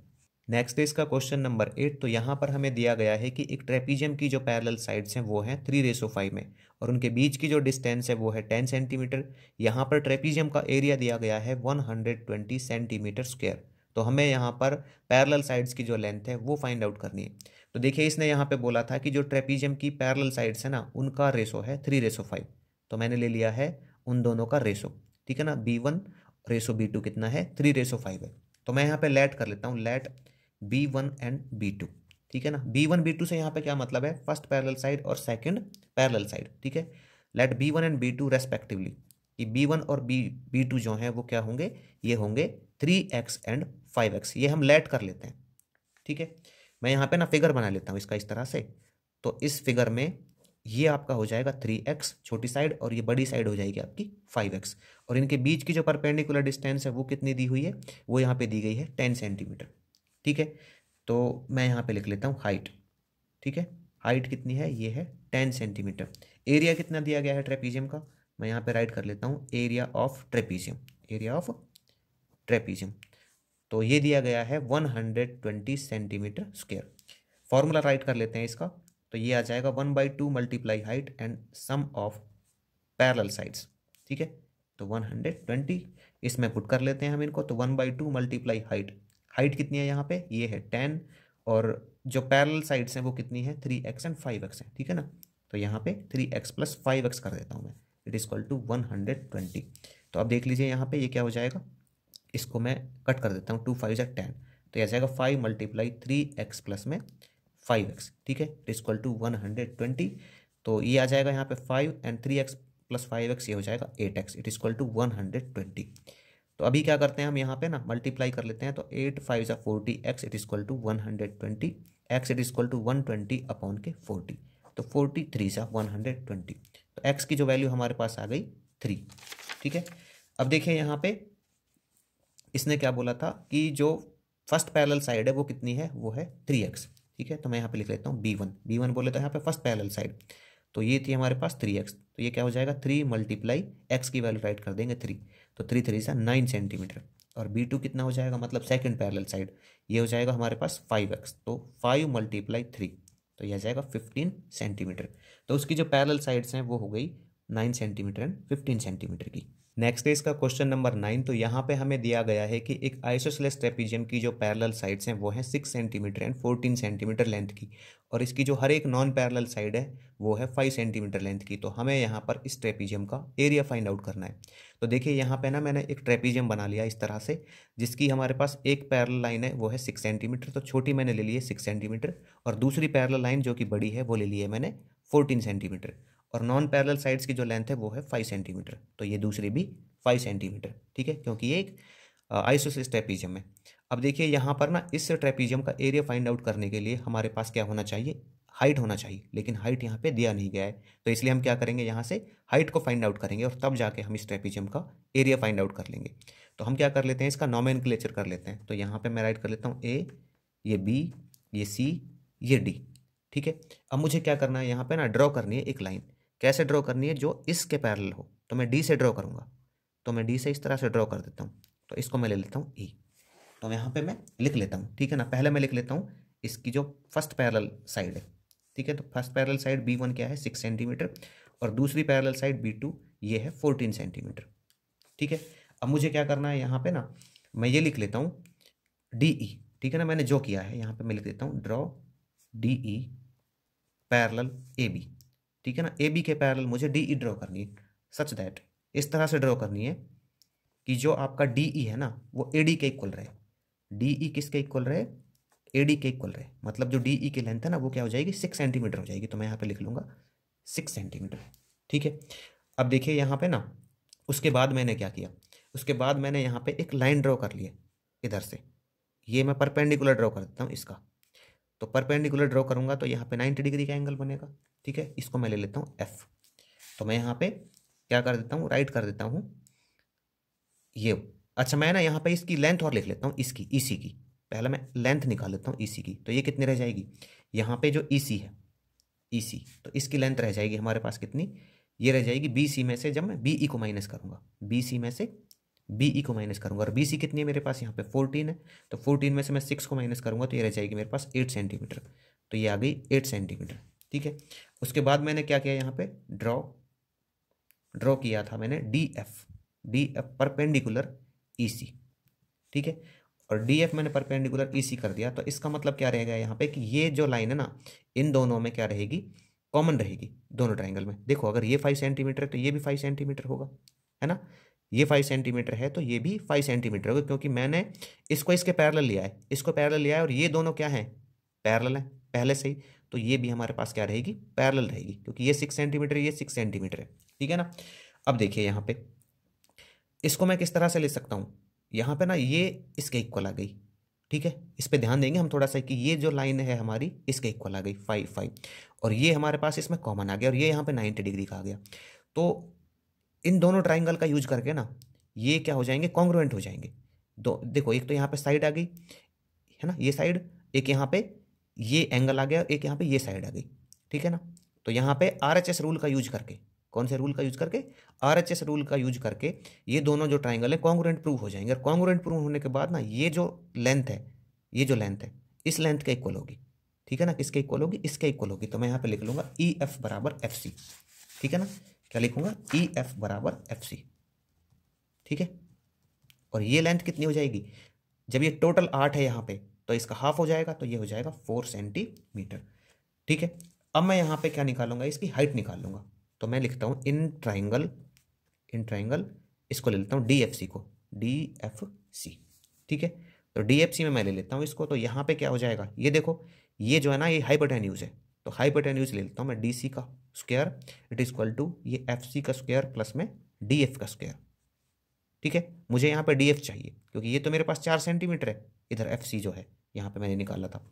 नेक्स्ट है इसका क्वेश्चन नंबर 8। तो यहाँ पर हमें दिया गया है कि एक ट्रेपीजियम की जो पैरेलल साइड्स हैं वो हैं 3:5 में, और उनके बीच की जो डिस्टेंस है वो है 10 सेंटीमीटर। यहाँ पर ट्रेपीजियम का एरिया दिया गया है 120 सेंटीमीटर स्क्वायर। तो हमें यहाँ पर पैरेलल साइड्स की जो लेंथ है वो फाइंड आउट करनी है। तो देखिए इसने यहाँ पे बोला था कि जो ट्रेपीजियम की पैरेलल साइड्स है ना उनका रेशो है 3:5, तो मैंने ले लिया है उन दोनों का रेशो। ठीक है ना, B1:B2 कितना है, 3:5 है। तो मैं यहाँ पे लेट कर लेता हूँ, लेट B1 एंड B2। ठीक है ना, B1 B2 से यहाँ पे क्या मतलब है, फर्स्ट पैरेलल साइड और सेकंड पैरेलल साइड। ठीक है, late B1 and B2 respectively, कि B1 और B2 जो हैं वो क्या होंगे, ये होंगे 3x एंड 5x। ये हम लेट कर लेते हैं। ठीक है, मैं यहाँ पे ना फिगर बना लेता हूँ इसका इस तरह से। तो इस फिगर में ये आपका हो जाएगा 3x छोटी साइड, और ये बड़ी साइड हो जाएगी आपकी 5x, और इनके बीच की जो परपेंडिकुलर डिस्टेंस है वो कितनी दी हुई है, वो यहाँ पे दी गई है 10 सेंटीमीटर। ठीक है, तो मैं यहाँ पे लिख लेता हूँ हाइट। ठीक है, हाइट कितनी है, ये है 10 सेंटीमीटर। एरिया कितना दिया गया है ट्रेपीजियम का, मैं यहाँ पे राइट कर लेता हूँ area of trapezium, area of trapezium. तो ये दिया गया है 120 सेंटीमीटर स्क्वायर। फॉर्मूला राइट कर लेते हैं इसका, तो ये आ जाएगा 1/2 multiply height and sum of parallel sides. ठीक है, तो 120 इसमें पुट कर लेते हैं हम इनको, तो 1/2 मल्टीप्लाई हाइट, हाइट कितनी है यहाँ पे, ये है 10, और जो पैरेलल साइड्स हैं वो कितनी है, 3x एंड 5x है। ठीक है ना, तो यहाँ पे 3x + 5x कर देता हूँ मैं, इट इज इक्वल टू 120। तो अब देख लीजिए यहाँ पे ये क्या हो जाएगा, इसको मैं कट कर देता हूँ, 2 5 = 10, तो यह जाएगा 5 × 3x प्लस में 5x। ठीक है, इट इज इक्वल टू 120। तो ये आ जाएगा यहाँ पे 5 एंड 3x + 5x, ये हो जाएगा 8x, it is equal to 120। तो अभी क्या करते हैं हम यहाँ पे ना मल्टीप्लाई कर लेते हैं, तो 8 5 = 40x, it is equal to 120, x it is equal to 120/40, तो 43 × 120, तो x की जो वैल्यू हमारे पास आ गई 3। ठीक है, अब देखिए यहाँ पे इसने क्या बोला था कि जो फर्स्ट पैरेलल साइड है वो कितनी है, वो है 3x। ठीक है, तो मैं यहाँ पे लिख लेता हूँ B1 बोले तो यहाँ पे फर्स्ट पैरेलल साइड, तो ये थी हमारे पास 3x, तो ये क्या हो जाएगा 3 × x की वैल्यू राइट कर देंगे 3, तो 3 3 = 9 सेंटीमीटर। और B2 कितना हो जाएगा, मतलब सेकंड पैरेलल साइड, ये हो जाएगा हमारे पास 5x, तो 5 × 3, तो यह जाएगा 15 सेंटीमीटर। तो उसकी जो पैरेलल साइड्स हैं वो हो गई 9 सेंटीमीटर एंड 15 सेंटीमीटर की। नेक्स्ट है इसका क्वेश्चन नंबर 9। तो यहाँ पे हमें दिया गया है कि एक आइसोसेलेस ट्रेपीजियम की जो पैरेलल साइड्स हैं वो हैं 6 सेंटीमीटर एंड 14 सेंटीमीटर लेंथ की, और इसकी जो हर एक नॉन पैरेलल साइड है वो है 5 सेंटीमीटर लेंथ की। तो हमें यहाँ पर इस ट्रेपीजियम का एरिया फाइंड आउट करना है। तो देखिए यहाँ पे ना मैंने एक ट्रेपीजियम बना लिया इस तरह से, जिसकी हमारे पास एक पैरेलल लाइन है वो है 6 सेंटीमीटर, तो छोटी मैंने ले ली है 6 सेंटीमीटर, और दूसरी पैरेलल लाइन जो कि बड़ी है वो ले ली है मैंने 14 सेंटीमीटर, और नॉन पैरेलल साइड्स की जो लेंथ है वो है 5 सेंटीमीटर, तो ये दूसरी भी 5 सेंटीमीटर। ठीक है, क्योंकि ये एक आइसोसेलेस ट्रेपीजियम है। अब देखिए यहाँ पर ना इस ट्रेपीजियम का एरिया फाइंड आउट करने के लिए हमारे पास क्या होना चाहिए, हाइट होना चाहिए, लेकिन हाइट यहाँ पे दिया नहीं गया है, तो इसलिए हम क्या करेंगे, यहाँ से हाइट को फाइंड आउट करेंगे और तब जाके हम इस ट्रेपीजियम का एरिया फाइंड आउट कर लेंगे। तो हम क्या कर लेते हैं, इसका नोमेनक्लेचर कर लेते हैं। तो यहाँ पे मैं राइट कर लेता हूँ A, ये B, ये C, ये D। ठीक है, अब मुझे क्या करना है, यहाँ पे ना ड्रॉ करनी है एक लाइन। कैसे ड्रॉ करनी है, जो इसके पैरेलल हो। तो मैं D से ड्रॉ करूँगा, तो मैं D से इस तरह से ड्रॉ कर देता हूँ, तो इसको मैं ले लेता हूँ E। तो यहाँ पे मैं लिख लेता हूँ, ठीक है ना, पहले मैं लिख लेता हूँ इसकी जो फर्स्ट पैरेलल साइड है, ठीक है। तो फर्स्ट पैरेलल साइड B1 क्या है 6 सेंटीमीटर और दूसरी पैरेलल साइड B2 ये है 14 सेंटीमीटर। ठीक है। अब मुझे क्या करना है यहाँ पे ना, मैं ये लिख लेता हूँ DE, ठीक है ना। मैंने जो किया है यहाँ पे मैं लिख देता हूँ ड्रॉ DE पैरेलल AB, ठीक है ना। AB के पैरेलल मुझे DE ड्रॉ करनी है, सच दैट इस तरह से ड्रॉ करनी है कि जो आपका DE है ना वो AD के इक्वल रहे। DE किसके इक्वल रहे, AD के इक्वल रहे। मतलब जो DE की लेंथ है ना वो क्या हो जाएगी 6 सेंटीमीटर हो जाएगी। तो मैं यहाँ पे लिख लूँगा 6 सेंटीमीटर, ठीक है। अब देखिए यहाँ पे ना, उसके बाद मैंने क्या किया, उसके बाद मैंने यहाँ पे एक लाइन ड्रॉ कर लिया इधर से। ये मैं परपेंडिकुलर ड्रॉ कर देता हूँ इसका। तो परपेंडिकुलर ड्रॉ करूँगा तो यहाँ पे 90 डिग्री का एंगल बनेगा, ठीक है। इसको मैं ले लेता हूँ F। तो मैं यहाँ पे क्या कर देता हूँ, राइट कर देता हूँ ये। अच्छा मैं ना यहाँ पे इसकी लेंथ और लिख लेता हूँ, इसकी EC की। पहले मैं लेंथ निकाल लेता हूँ EC की। तो ये कितनी रह जाएगी, यहाँ पे जो EC है EC, तो इसकी लेंथ रह जाएगी हमारे पास कितनी, ये रह जाएगी BC में से, जब मैं BE को माइनस करूँगा, BC में से BE को माइनस करूँगा। और BC कितनी है मेरे पास यहाँ पे 14 है। तो 14 में से मैं 6 को माइनस करूँगा तो ये रह जाएगी मेरे पास 8 सेंटीमीटर। तो ये आ गई 8 सेंटीमीटर, ठीक है। उसके बाद मैंने क्या किया, यहाँ पे ड्रॉ किया था मैंने DF परपेंडिकुलर EC, ठीक है। और DF मैंने परपेंडिकुलर EC कर दिया। तो इसका मतलब क्या रहेगा यहाँ पे कि ये जो लाइन है ना इन दोनों में क्या रहेगी, कॉमन रहेगी दोनों ट्राइंगल में। देखो अगर ये 5 सेंटीमीटर है तो ये भी 5 सेंटीमीटर होगा, है ना। ये 5 सेंटीमीटर है तो ये भी 5 सेंटीमीटर होगा, क्योंकि मैंने इसको इसके पैरेलल लिया है, इसको पैरेलल लिया है और ये दोनों क्या है, पैरेलल है पहले से ही। तो ये भी हमारे पास क्या रहेगी, पैरेलल रहेगी, क्योंकि ये 6 सेंटीमीटर ये 6 सेंटीमीटर है, ठीक है ना। अब देखिए यहाँ पे इसको मैं किस तरह से ले सकता हूँ, यहाँ पे ना ये इसके इक्वल आ गई, ठीक है। इस पे ध्यान देंगे हम थोड़ा सा कि ये जो लाइन है हमारी इसके इक्वल आ गई 5 और ये हमारे पास इसमें कॉमन आ गया और ये यहाँ पे 90 डिग्री का आ गया। तो इन दोनों ट्राइंगल का यूज करके ना ये क्या हो जाएंगे, कॉन्ग्रुएंट हो जाएंगे। दो देखो, एक तो यहाँ पे साइड आ गई है ना, ये साइड, एक यहाँ पे ये एंगल आ गया, एक यहाँ पे ये साइड आ गई, ठीक है ना। तो यहाँ पे RHS रूल का यूज करके, कौन से रूल का यूज करके, RHS रूल का यूज करके ये दोनों जो ट्राइंगल है कॉन्ग्रुएंट प्रूव हो जाएंगे। और कॉन्ग्रुएंट प्रूव होने के बाद ना ये जो लेंथ है, ये जो लेंथ है इस लेंथ के इक्वल होगी, ठीक है ना। किसके इक्वल होगी, इसके इक्वल होगी। तो मैं यहाँ पे लिख लूंगा EF बराबर FC, ठीक है ना। क्या लिखूंगा, EF बराबर FC, ठीक है। और ये लेंथ कितनी हो जाएगी, जब ये टोटल 8 है यहाँ पे तो इसका हाफ हो जाएगा, तो ये हो जाएगा 4 सेंटीमीटर, ठीक है। अब मैं यहाँ पे क्या निकालूंगा, इसकी हाइट निकाल लूंगा। तो मैं लिखता हूँ इन ट्राइंगल इसको ले लेता हूँ DFC को, DFC, ठीक है। तो DFC में मैं ले लेता हूँ इसको। तो यहाँ पे क्या हो जाएगा, ये देखो ये जो है ना ये हाइपोटेन्यूज है, तो हाइपोटेन्यूज ले लेता हूँ मैं DC का square it is equal to ये FC का स्क्वायर प्लस में DF का स्क्वायर, ठीक है। मुझे यहाँ पे DF चाहिए क्योंकि ये तो मेरे पास 4 सेंटीमीटर है, इधर FC जो है यहाँ पे मैंने निकाला था।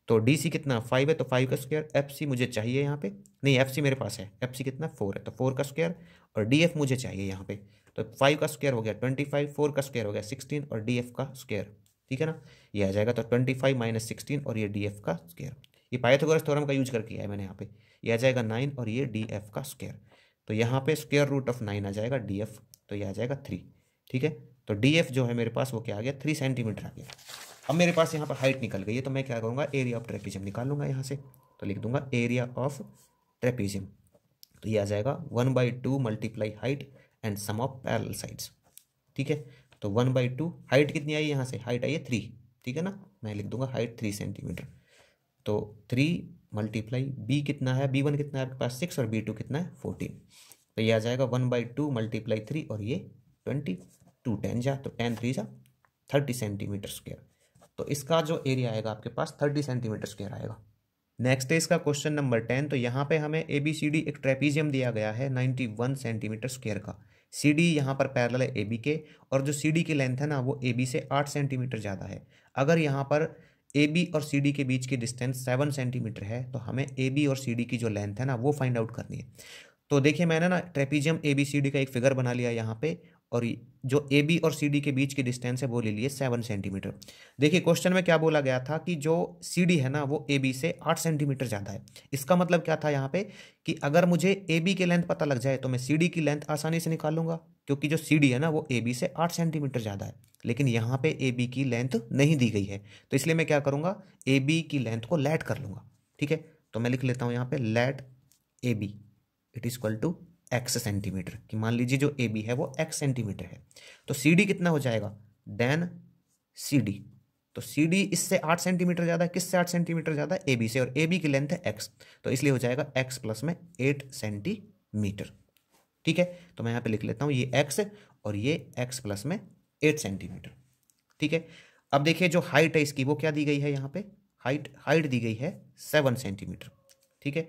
तो DC कितना 5 है, तो 5 का स्क्वायर। FC मुझे चाहिए यहाँ पे, नहीं FC मेरे पास है, FC कितना 4 है, तो 4 का स्क्वायर। और DF मुझे चाहिए यहाँ पे, तो 5 का स्क्वायर हो गया 25, 4 का स्क्वायर हो गया 16 और DF का स्क्वायर, ठीक है ना। ये आ जाएगा तो 25 माइनस 16 और ये DF का स्क्वायर। ये पाइथागोरस थ्योरम का यूज करके है मैंने यहाँ पे, ये आ जाएगा 9 और ये DF का स्क्वायर। तो यहाँ पे स्क्वायर रूट ऑफ 9 आ जाएगा DF, तो ये आ जाएगा 3, ठीक है। तो DF जो है मेरे पास वो क्या आ गया 3 सेंटीमीटर आ गया। अब मेरे पास यहाँ पर हाइट निकल गई है, तो मैं क्या करूँगा, एरिया ऑफ ट्रेपीजियम निकाल लूँगा यहाँ से। तो लिख दूंगा एरिया ऑफ ट्रेपीजियम, तो ये आ जाएगा 1/2 multiply height and sum of parallel sides, ठीक है। तो 1/2 हाइट कितनी आई यहाँ से, हाइट आई है 3, ठीक है ना। मैं लिख दूंगा हाइट 3 सेंटीमीटर। तो 3 मल्टीप्लाई B कितना है, B1 कितना है आपके पास 6 और B2 कितना है 14। तो ये आ जाएगा 1/2 मल्टीप्लाई 3 और ये 22 10 जा, तो 10 3 जा 30 सेंटीमीटर स्क्वायर। तो इसका जो एरिया आएगा आपके पास 30 सेंटीमीटर स्क्वायर आएगा। नेक्स्ट है इसका क्वेश्चन नंबर 10। तो यहाँ पे हमें ABCD एक ट्रेपीजियम दिया गया है 91 सेंटीमीटर स्क्वायर का। CD यहाँ पर पैरेलल है AB के, और जो CD की लेंथ है ना वो AB से 8 सेंटीमीटर ज़्यादा है। अगर यहाँ पर AB और CD के बीच की डिस्टेंस 7 सेंटीमीटर है तो हमें AB और CD की जो लेंथ है ना वो फाइंड आउट करनी है। तो देखिए मैंने ना ट्रेपीजियम ABCD का एक फिगर बना लिया यहाँ पे, और जो AB और CD के बीच की डिस्टेंस है वो ले लिए 7 सेंटीमीटर। देखिए क्वेश्चन में क्या बोला गया था कि जो CD है ना वो AB से 8 सेंटीमीटर ज़्यादा है। इसका मतलब क्या था यहाँ पे कि अगर मुझे AB की लेंथ पता लग जाए तो मैं CD की लेंथ आसानी से निकाल लूँगा, क्योंकि जो CD है ना वो AB से 8 सेंटीमीटर ज़्यादा है। लेकिन यहाँ पे AB की लेंथ नहीं दी गई है, तो इसलिए मैं क्या करूँगा, AB की लेंथ को लेट कर लूँगा, ठीक है। तो मैं लिख लेता हूँ यहाँ पे let A B it is equal to x centimetre, कि मान लीजिए जो ए बी है वो एक्स सेंटीमीटर है। तो सी डी कितना हो जाएगा, देन सी डी, तो सी डी इससे 8 सेंटीमीटर ज़्यादा है, किससे 8 सेंटीमीटर ज़्यादा है, ए बी से, और ए बी की लेंथ है एक्स, तो इसलिए हो जाएगा एक्स प्लस में 8 सेंटीमीटर। ठीक है, तो मैं यहाँ पे लिख लेता हूँ ये एक्स और ये एक्स प्लस में 8 सेंटीमीटर। ठीक है, अब देखिए जो हाइट है इसकी वो क्या दी गई है, यहाँ पे हाइट दी गई है 7 सेंटीमीटर। ठीक है,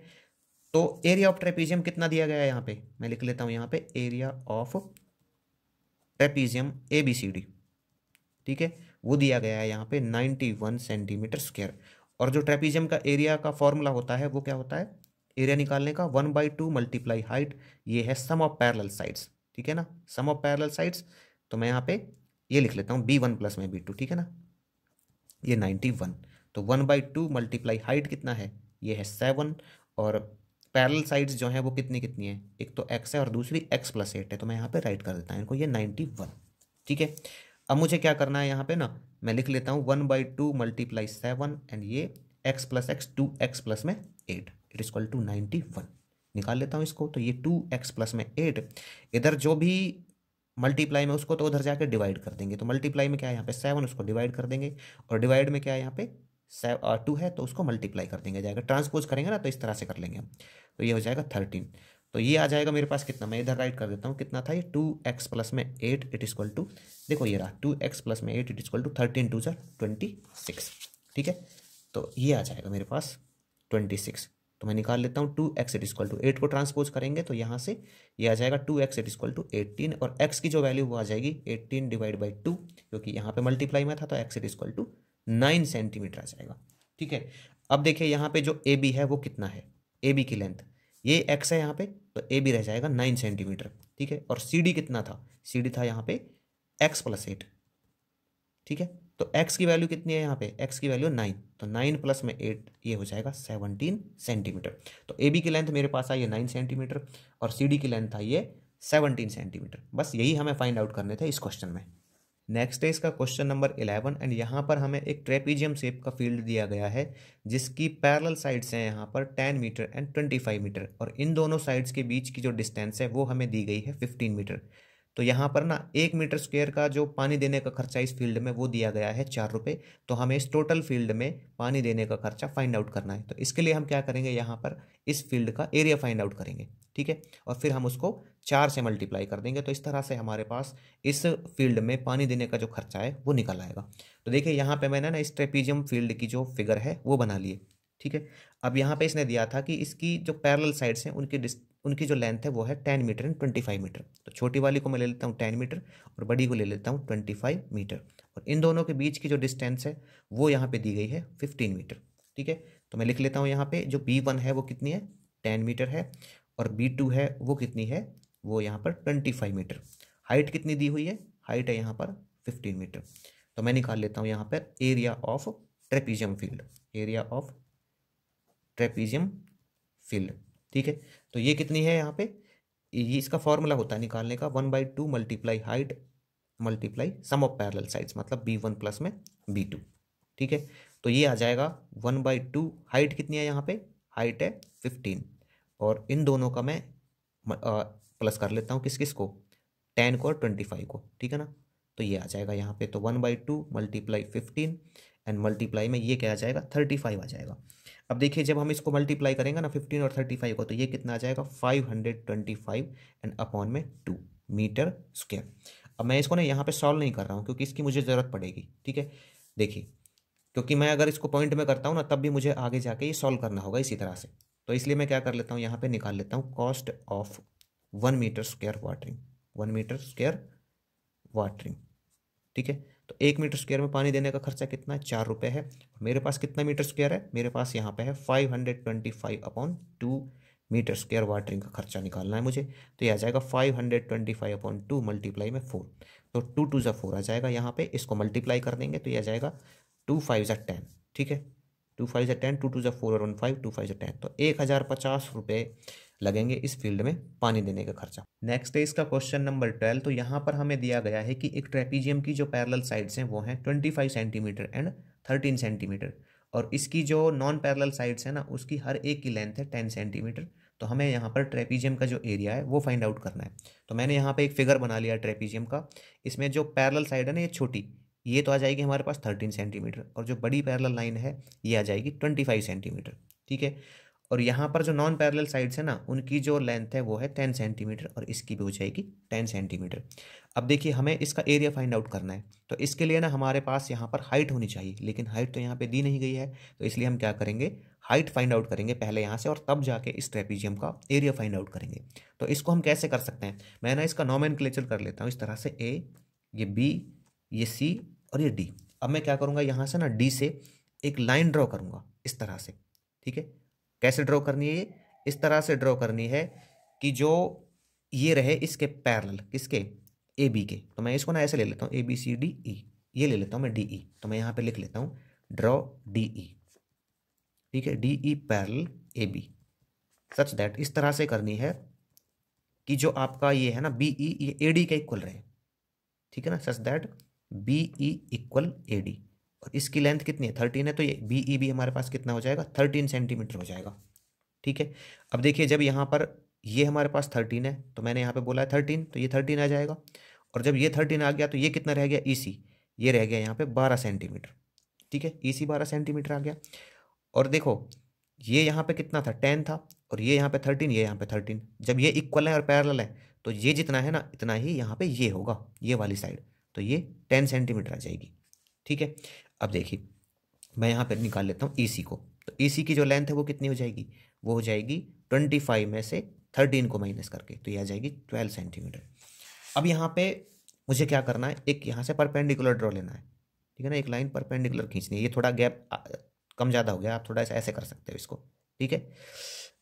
तो एरिया ऑफ ट्रेपीजियम कितना दिया गया है यहाँ पे, मैं लिख लेता हूँ यहाँ पे area of trapezium A B C D. ठीक है, वो दिया गया है यहाँ पे 91 सेंटीमीटर स्क्वायर। और जो ट्रेपीजियम का एरिया का फॉर्मूला होता है वो क्या होता है, एरिया निकालने का 1/2 मल्टीप्लाई हाइट, ये है सम ऑफ पैरेलल साइड्स। ठीक है ना, सम ऑफ पैरेलल साइड्स, तो मैं यहाँ पे ये लिख लेता हूँ B1 प्लस में B2। ठीक है ना, ये 91, तो 1/2 मल्टीप्लाई हाइट कितना है, ये है 7, और पैरेलल साइड्स जो है वो कितनी कितनी है, एक तो x है और दूसरी x प्लस 8 है, तो मैं यहाँ पे राइट कर देता हूँ इनको, ये 91। ठीक है, अब मुझे क्या करना है यहाँ पे ना, मैं लिख लेता हूँ 1/2 मल्टीप्लाई 7 एंड ये x plus x 2x plus में 8 इट इज इक्वल टू 91। निकाल लेता हूँ इसको, तो ये 2x प्लस में 8, इधर जो भी मल्टीप्लाई में उसको तो उधर जाकर डिवाइड कर देंगे, तो मल्टीप्लाई में क्या है यहाँ पे 7, उसको डिवाइड कर देंगे, और डिवाइड में क्या है यहाँ पे 2 है तो उसको मल्टीप्लाई कर देंगे, जाएगा ट्रांसपोज करेंगे ना तो इस तरह से कर लेंगे हम, तो ये हो जाएगा 13। तो ये आ जाएगा मेरे पास कितना, मैं इधर राइट कर देता हूँ, कितना था ये 2x प्लस में 8 इट इक्वल टू, देखो ये रहा 2x प्लस में 8 इट इक्वल टू 13 2 26। ठीक है, तो ये आ जाएगा मेरे पास 26, तो मैं निकाल लेता हूँ 2x इट इक्वल टू 8 को ट्रांसपोज करेंगे तो यहाँ से ये आ जाएगा 2x इट इक्वल टू 18, और x की जो वैल्यू वो आ जाएगी 18 डिवाइड बाई 2, क्योंकि यहाँ पे मल्टीप्लाई में था तो x it equal to 9 centimetre आ जाएगा। ठीक है, अब देखिए यहाँ पे जो ए बी है वो कितना है, ए बी की लेंथ ये x है यहाँ पे, तो ए बी रह जाएगा 9 सेंटीमीटर। ठीक है, और सी डी कितना था, सी डी था यहाँ पे x प्लस 8। ठीक है, तो x की वैल्यू कितनी है यहाँ पे, x की वैल्यू 9, तो 9 प्लस में 8 ये हो जाएगा 17 सेंटीमीटर। तो ए बी की लेंथ मेरे पास आई है 9 सेंटीमीटर और सी डी की लेंथ आई है 17 सेंटीमीटर। बस यही हमें फाइंड आउट करने थे इस क्वेश्चन में। नेक्स्ट है इसका क्वेश्चन नंबर 11, एंड यहाँ पर हमें एक ट्रेपीजियम शेप का फील्ड दिया गया है जिसकी पैरेलल साइड्स हैं यहाँ पर 10 मीटर एंड 25 मीटर, और इन दोनों साइड्स के बीच की जो डिस्टेंस है वो हमें दी गई है 15 मीटर। तो यहाँ पर ना 1 मीटर स्क्वायर का जो पानी देने का खर्चा इस फील्ड में वो दिया गया है 4 रुपये। तो हमें इस टोटल फील्ड में पानी देने का खर्चा फाइंड आउट करना है, तो इसके लिए हम क्या करेंगे, यहाँ पर इस फील्ड का एरिया फाइंड आउट करेंगे। ठीक है, और फिर हम उसको 4 से मल्टीप्लाई कर देंगे, तो इस तरह से हमारे पास इस फील्ड में पानी देने का जो खर्चा है वो निकल आएगा। तो देखिए यहाँ पे मैंने ना इस ट्रेपीजियम फील्ड की जो फिगर है वो बना ली है। ठीक है, अब यहाँ पे इसने दिया था कि इसकी जो पैरेलल साइड्स हैं उनकी जो लेंथ है वो है 10 मीटर एंड 25 मीटर। तो छोटी वाली को मैं ले लेता हूँ 10 मीटर और बड़ी को ले लेता हूँ 25 मीटर, और इन दोनों के बीच की जो डिस्टेंस है वो यहाँ पे दी गई है 15 मीटर। ठीक है, तो मैं लिख लेता हूँ यहाँ पे जो B1 है वो कितनी है 10 मीटर है, और B2 है वो कितनी है, वो यहाँ पर 25 मीटर। हाइट कितनी दी हुई है, हाइट है यहाँ पर 15 मीटर। तो मैं निकाल लेता हूँ यहाँ पर area of trapezium field, area of trapezium field. ठीक है, तो ये कितनी है यहाँ पे, ये इसका फॉर्मूला होता है निकालने का 1/2 multiply height multiply sum of parallel sides, मतलब B1 प्लस में B2। ठीक है, तो ये आ जाएगा 1/2, हाइट कितनी है यहाँ पे, हाइट है 15, और इन दोनों का मैं प्लस कर लेता हूँ किस किस को, 10 को और 25 को। ठीक है ना, तो ये आ जाएगा यहाँ पे, तो 1/2 मल्टीप्लाई 15 एंड मल्टीप्लाई में ये क्या आ जाएगा 35 आ जाएगा। अब देखिए जब हम इसको मल्टीप्लाई करेंगे ना 15 और 35 को, तो ये कितना आ जाएगा 525 एंड अपॉन में 2 मीटर स्क्वायर। अब मैं इसको ना यहाँ पे सॉल्व नहीं कर रहा हूँ क्योंकि इसकी मुझे ज़रूरत पड़ेगी। ठीक है, देखिए क्योंकि मैं अगर इसको पॉइंट में करता हूँ ना तब भी मुझे आगे जाके ये सॉल्व करना होगा इसी तरह से, तो इसलिए मैं क्या कर लेता हूँ यहाँ पे निकाल लेता हूँ cost of 1 metre square watering, 1 metre square watering. ठीक है, तो 1 मीटर स्क्वायर में पानी देने का खर्चा कितना है 4 रुपये है। मेरे पास कितना मीटर स्क्वायर है, मेरे पास यहाँ पे है 525 अपॉन 2 मीटर स्क्वायर वाटरिंग का खर्चा निकालना है मुझे, तो ये आ जाएगा 525 अपॉन 2 मल्टीप्लाई में 4, तो 2 2 ज़ा 4 आ जाएगा यहाँ पे, इसको मल्टीप्लाई कर देंगे तो ये आ जाएगा 2 5 ज़ा 10। ठीक है, 2 5 ज़ा 10, 2 2 ज़ा 4 और 1 5, 2 5 ज़ा 10, तो 1050 रुपये लगेंगे इस फील्ड में पानी देने का खर्चा। नेक्स्ट है इसका क्वेश्चन नंबर 12, तो यहाँ पर हमें दिया गया है कि एक ट्रेपीजियम की जो पैरेलल साइड्स हैं वो हैं 25 सेंटीमीटर एंड 13 सेंटीमीटर, और इसकी जो नॉन पैरेलल साइड्स है ना उसकी हर एक की लेंथ है 10 सेंटीमीटर। तो हमें यहाँ पर ट्रेपीजियम का जो एरिया है वो फाइंड आउट करना है। तो मैंने यहाँ पे एक फिगर बना लिया ट्रेपीजियम का। इसमें जो पैरेलल साइड है ना ये छोटी, ये तो आ जाएगी हमारे पास 13 सेंटीमीटर, और जो बड़ी पैरेलल लाइन है ये आ जाएगी 25 सेंटीमीटर। ठीक है। और यहाँ पर जो नॉन पैरेलल साइड्स है ना उनकी जो लेंथ है वो है 10 सेंटीमीटर, और इसकी भी हो जाएगी 10 सेंटीमीटर। अब देखिए हमें इसका एरिया फाइंड आउट करना है। तो इसके लिए ना हमारे पास यहाँ पर हाइट होनी चाहिए, लेकिन हाइट तो यहाँ पे दी नहीं गई है। तो इसलिए हम क्या करेंगे, हाइट फाइंड आउट करेंगे पहले यहाँ से, और तब जाके इस ट्रेपीजियम का एरिया फाइंड आउट करेंगे। तो इसको हम कैसे कर सकते हैं, मैं ना इसका नॉमेनक्लेचर कर लेता हूँ इस तरह से, ए, ये बी, ये सी और ये डी। अब मैं क्या करूँगा, यहाँ से ना डी से एक लाइन ड्रॉ करूँगा इस तरह से। ठीक है। कैसे ड्रॉ करनी है, ये इस तरह से ड्रॉ करनी है कि जो ये रहे इसके पैरेलल, किसके, ए बी के। तो मैं इसको ना ऐसे ले लेता हूँ, ए बी सी डी ई, ये ले लेता हूँ मैं डी ई। तो मैं यहाँ पे लिख लेता हूँ ड्रॉ डी ई। ठीक है, D E parallel A B, such that इस तरह से करनी है कि जो आपका ये है ना बी ई, ये ए डी के इक्वल रहे। ठीक है ना, such that B E equal A D. और इसकी लेंथ कितनी है, 13 है, तो ये बी ई भी हमारे पास कितना हो जाएगा, 13 सेंटीमीटर हो जाएगा। ठीक है। अब देखिए जब यहाँ पर ये हमारे पास 13 है, तो मैंने यहाँ पे बोला है 13, तो ये 13 आ जाएगा। और जब ये 13 आ गया तो ये कितना रह गया, ई सी, ये रह गया यहाँ पे 12 सेंटीमीटर। ठीक है, ई सी 12 सेंटीमीटर आ गया। और देखो ये यहाँ पे कितना था, 10 था, और ये यहाँ पे 13, ये यहाँ पे 13। जब ये इक्वल है और पैरेलल है तो ये जितना है ना इतना ही यहाँ पे ये होगा, ये वाली साइड। तो ये 10 सेंटीमीटर आ जाएगी। ठीक है। अब देखिए मैं यहाँ पे निकाल लेता हूँ EC को। तो EC की जो लेंथ है वो कितनी हो जाएगी, वो हो जाएगी 25 में से 13 को माइनस करके, तो ये आ जाएगी 12 सेंटीमीटर। अब यहाँ पे मुझे क्या करना है, एक यहाँ से परपेंडिकुलर ड्रॉ लेना है। ठीक है ना, एक लाइन परपेंडिकुलर खींचनी है। ये थोड़ा गैप कम ज़्यादा हो गया, आप थोड़ा सा ऐसे कर सकते हो इसको। ठीक है।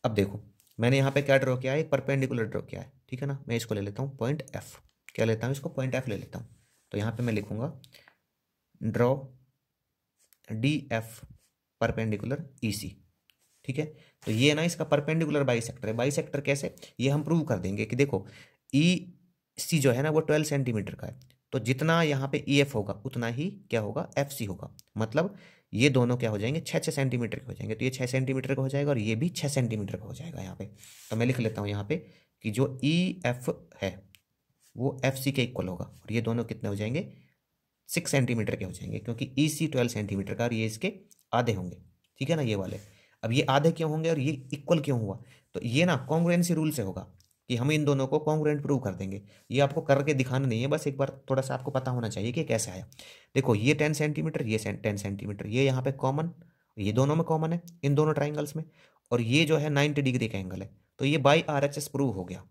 अब देखो मैंने यहाँ पे क्या ड्रॉ किया है, एक परपेंडिकुलर ड्रॉ किया है। ठीक है ना, मैं इसको ले लेता हूँ पॉइंट F। क्या लेता हूँ इसको, पॉइंट F ले लेता हूँ। तो यहाँ पे मैं लिखूंगा ड्रॉ डी एफ परपेंडिकुलर ई सी। ठीक है। तो ये ना इसका परपेंडिकुलर बाइसेक्टर है। बाइसेक्टर कैसे, ये हम प्रूव कर देंगे कि देखो ई सी जो है ना वो 12 सेंटीमीटर का है, तो जितना यहाँ पे ई एफ होगा उतना ही क्या होगा, एफ सी होगा। मतलब ये दोनों क्या हो जाएंगे, 6-6 सेंटीमीटर के हो जाएंगे। तो ये 6 सेंटीमीटर का हो जाएगा और ये भी 6 सेंटीमीटर का हो जाएगा यहाँ पे। तो मैं लिख लेता हूँ यहाँ पे कि जो ई एफ है वो एफ सी के इक्वल होगा, और ये दोनों कितने हो जाएंगे, 6 सेंटीमीटर के हो जाएंगे, क्योंकि ई सी 12 सेंटीमीटर का और ये इसके आधे होंगे। ठीक है ना, ये वाले। अब ये आधे क्यों होंगे और ये इक्वल क्यों हुआ, तो ये ना कॉन्ग्रुएंसी रूल से होगा कि हम इन दोनों को कॉन्ग्रुएंट प्रूव कर देंगे। ये आपको करके दिखाना नहीं है, बस एक बार थोड़ा सा आपको पता होना चाहिए कि कैसे आया। देखो ये 10 सेंटीमीटर, ये 10 सेंटीमीटर, ये यहाँ पे कॉमन, ये दोनों में कॉमन है इन दोनों ट्राइंगल्स में। और ये जो है 90 डिग्री का एंगल है, तो ये बाई RHS प्रूव हो गया।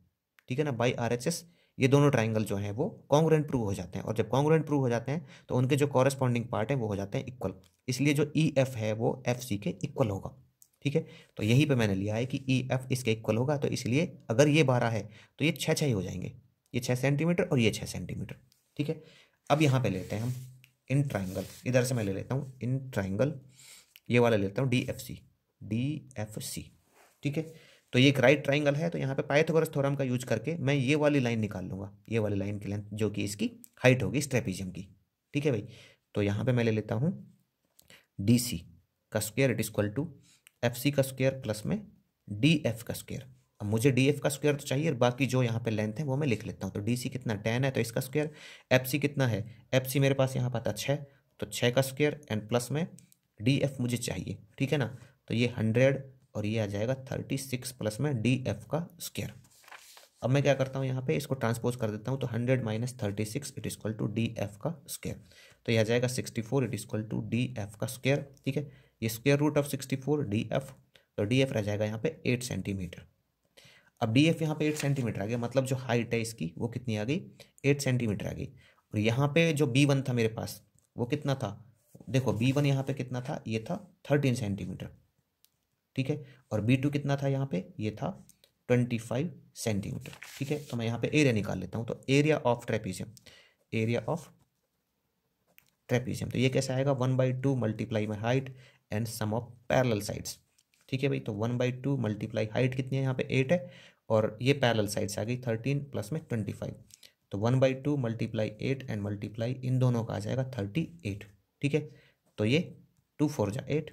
ठीक है ना, बाई RHS ये दोनों ट्राइंगल जो हैं वो कॉन्ग्रुएंट प्रूव हो जाते हैं। और जब कॉन्ग्रुएंट प्रूव हो जाते हैं तो उनके जो कॉरेस्पॉन्डिंग पार्ट हैं वो हो जाते हैं इक्वल। इसलिए जो ई एफ है वो एफ सी के इक्वल होगा। ठीक है। तो यहीं पे मैंने लिया है कि ई एफ इसके इक्वल होगा, तो इसलिए अगर ये 12 है तो ये 6-6 ही हो जाएंगे, ये 6 सेंटीमीटर और ये 6 सेंटीमीटर। ठीक है। अब यहाँ पे लेते हैं हम इन ट्राइंगल, इधर से मैं ले लेता हूँ इन ट्राइंगल, ये वाला लेता हूँ DFC। ठीक है। तो ये एक राइट ट्राइंगल है, तो यहाँ पे पाइथागोरस थ्योरम का यूज करके मैं ये वाली लाइन निकाल लूंगा, ये वाली लाइन की लेंथ जो कि इसकी हाइट होगी इस ट्रेपीजियम की। ठीक है भाई। तो यहाँ पे मैं ले लेता हूँ DC का square it equal to FC का स्क्वायर प्लस में DF का स्क्वायर। अब मुझे DF का स्क्वायर तो चाहिए, बाकी जो यहाँ पे लेंथ है वो मैं लिख लेता हूँ। तो DC कितना 10 है तो इसका स्क्वायर, FC कितना है, FC मेरे पास यहाँ पता 6, तो 6 का स्क्वायर एंड प्लस में DF मुझे चाहिए। ठीक है ना, तो ये 100 और ये आ जाएगा 36 प्लस में DF का स्क्वायर। अब मैं क्या करता हूँ यहाँ पे इसको ट्रांसपोज कर देता हूँ, तो 100 minus 36 it equal to DF का स्क्वायर। तो ये आ जाएगा 64 इट इक्वल टू DF का स्क्वायर। ठीक है, ये स्क्वायर रूट ऑफ 64 DF, तो DF रह जाएगा यहाँ पे 8 सेंटीमीटर। अब DF यहाँ पे 8 सेंटीमीटर आ गया, मतलब जो हाइट है इसकी वो कितनी आ गई, 8 सेंटीमीटर आ गई। और यहाँ पे जो B1 था मेरे पास वो कितना था, देखो B1 यहाँ पे कितना था, ये था 13 सेंटीमीटर। ठीक है, और B2 कितना था यहाँ पे, ये था 25 सेंटीमीटर। ठीक है, तो मैं यहाँ पे एरिया निकाल लेता हूँ। तो area of trapezium, area of trapezium, तो ये कैसे आएगा, 1/2 multiply my height and sum of parallel sides. ठीक है भाई, तो 1/2 मल्टीप्लाई हाइट कितनी है यहाँ पे 8 है, और ये पैरेलल साइड्स आ गई 13 प्लस में 25, तो 1/2 मल्टीप्लाई 8 एंड मल्टीप्लाई इन दोनों का आ जाएगा 38। ठीक है, तो ये 2 4 जा 8,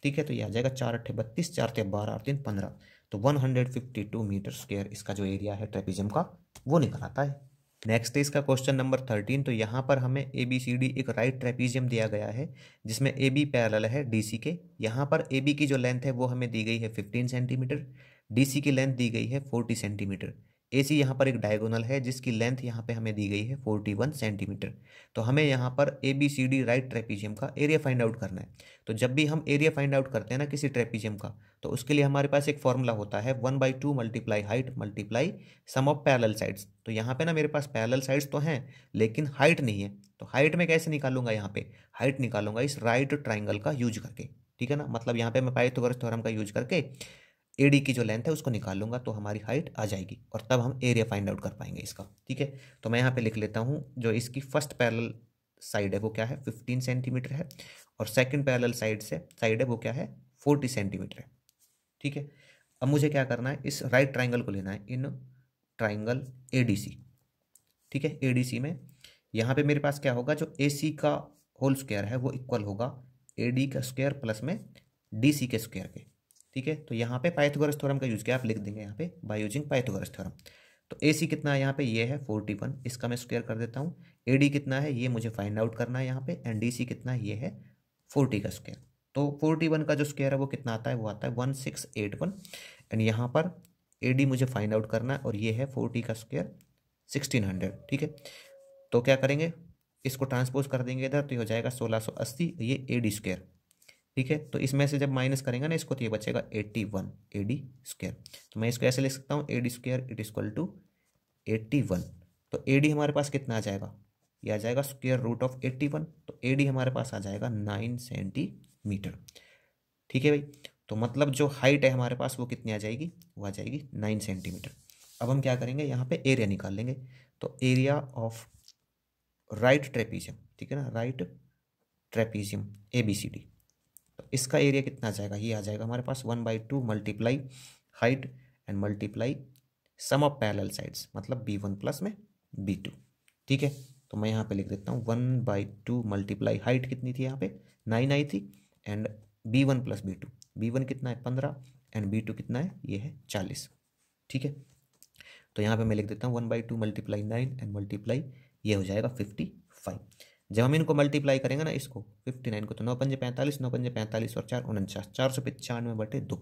ठीक है। तो ये आ जाएगा 4 8 32, 4 3 12 और 3 15, तो 152 मीटर स्क्वायर इसका जो एरिया है ट्रेपीजियम का वो निकल आता है। नेक्स्ट है इसका क्वेश्चन नंबर 13। तो यहाँ पर हमें ए बी सी डी एक राइट ट्रेपीजियम दिया गया है जिसमें ए बी पैरेलल है डी सी के। यहाँ पर ए बी की जो लेंथ है वो हमें दी गई है 15 सेंटीमीटर, डी सी की लेंथ दी गई है 40 सेंटीमीटर। ए सी यहाँ पर एक डायगोनल है जिसकी लेंथ यहाँ पे हमें दी गई है 41 सेंटीमीटर। तो हमें यहाँ पर A B C D right trapezium का एरिया फाइंड आउट करना है। तो जब भी हम एरिया फाइंड आउट करते हैं ना किसी ट्रेपीजियम का, तो उसके लिए हमारे पास एक फॉर्मूला होता है 1/2 multiply height multiply sum of parallel sides. तो यहाँ पे ना मेरे पास पैरेलल साइड्स तो हैं लेकिन हाइट नहीं है, तो हाइट में कैसे निकालूंगा? यहाँ पे हाइट निकालूंगा इस राइट ट्राइंगल का यूज करके, ठीक है ना। मतलब यहाँ पे मैं पाइथागोरस थ्योरम का यूज करके एडी की जो लेंथ है उसको निकाल लूंगा, तो हमारी हाइट आ जाएगी और तब हम एरिया फाइंड आउट कर पाएंगे इसका, ठीक है। तो मैं यहाँ पे लिख लेता हूँ जो इसकी फर्स्ट पैरेलल साइड है वो क्या है 15 सेंटीमीटर है, और सेकंड पैरेलल साइड है वो क्या है 40 सेंटीमीटर है, ठीक है। अब मुझे क्या करना है, इस राइट ट्राइंगल को लेना है इन ट्राइंगल एडीसी, ठीक है। एडीसी में यहाँ पे मेरे पास क्या होगा, जो एसी का होल स्क्वायर है वो इक्वल होगा एडी का स्क्वायर प्लस में डीसी के स्क्वायर के, ठीक है। तो यहाँ पे पाइथागोरस थ्योरम का यूज किया, आप लिख देंगे यहाँ पे बाय यूजिंग पाइथागोरस थ्योरम। तो एसी कितना है यहाँ पे, ये है 41, इसका मैं स्क्वायर कर देता हूँ। एडी कितना है ये मुझे फाइंड आउट करना है यहाँ पे, एंड डीसी कितना है ये है 40 का स्क्वायर। तो 41 का जो स्क्वायर है वो कितना आता है, वो आता है 1681, एंड यहाँ पर एडी मुझे फाइंड आउट करना है और ये है 40 का स्क्वायर 1600, ठीक है। तो क्या करेंगे, इसको ट्रांसपोज कर देंगे इधर, तो ये हो जाएगा 1680, ये एडी स्क्वायर, ठीक है। तो इसमें से जब माइनस करेंगे ना इसको, तो ये बचेगा 81 एडी स्क्वायर। तो मैं इसको ऐसे लिख सकता हूँ A D square it equal to 81। तो एडी हमारे पास कितना आ जाएगा, ये आ जाएगा स्क्वायर रूट ऑफ 81, तो एडी हमारे पास आ जाएगा 9 सेंटीमीटर, ठीक है भाई। तो मतलब जो हाइट है हमारे पास वो कितनी आ जाएगी, वो आ जाएगी 9 सेंटीमीटर। अब हम क्या करेंगे, यहाँ पे एरिया निकाल लेंगे। तो एरिया ऑफ राइट ट्रेपीजियम, ठीक है ना, right trapezium A B C D, तो इसका एरिया कितना आ जाएगा, ये आ जाएगा हमारे पास 1/2 multiply height and multiply sum of parallel sides, मतलब b1 प्लस में b2, ठीक है। तो मैं यहाँ पे लिख देता हूँ 1/2 मल्टीप्लाई हाइट कितनी थी यहाँ पे 9 आई थी, and b1 plus b2, b1 कितना है 15 एंड b2 कितना है ये है 40, ठीक है। तो यहाँ पे मैं लिख देता हूँ 1/2 मल्टीप्लाई 9 एंड मल्टीप्लाई ये हो जाएगा 55। जब हम इनको मल्टीप्लाई करेंगे ना इसको 59 को, तो 9 पंजे 45, 9 पंजे 45 और 4 49, 495/2।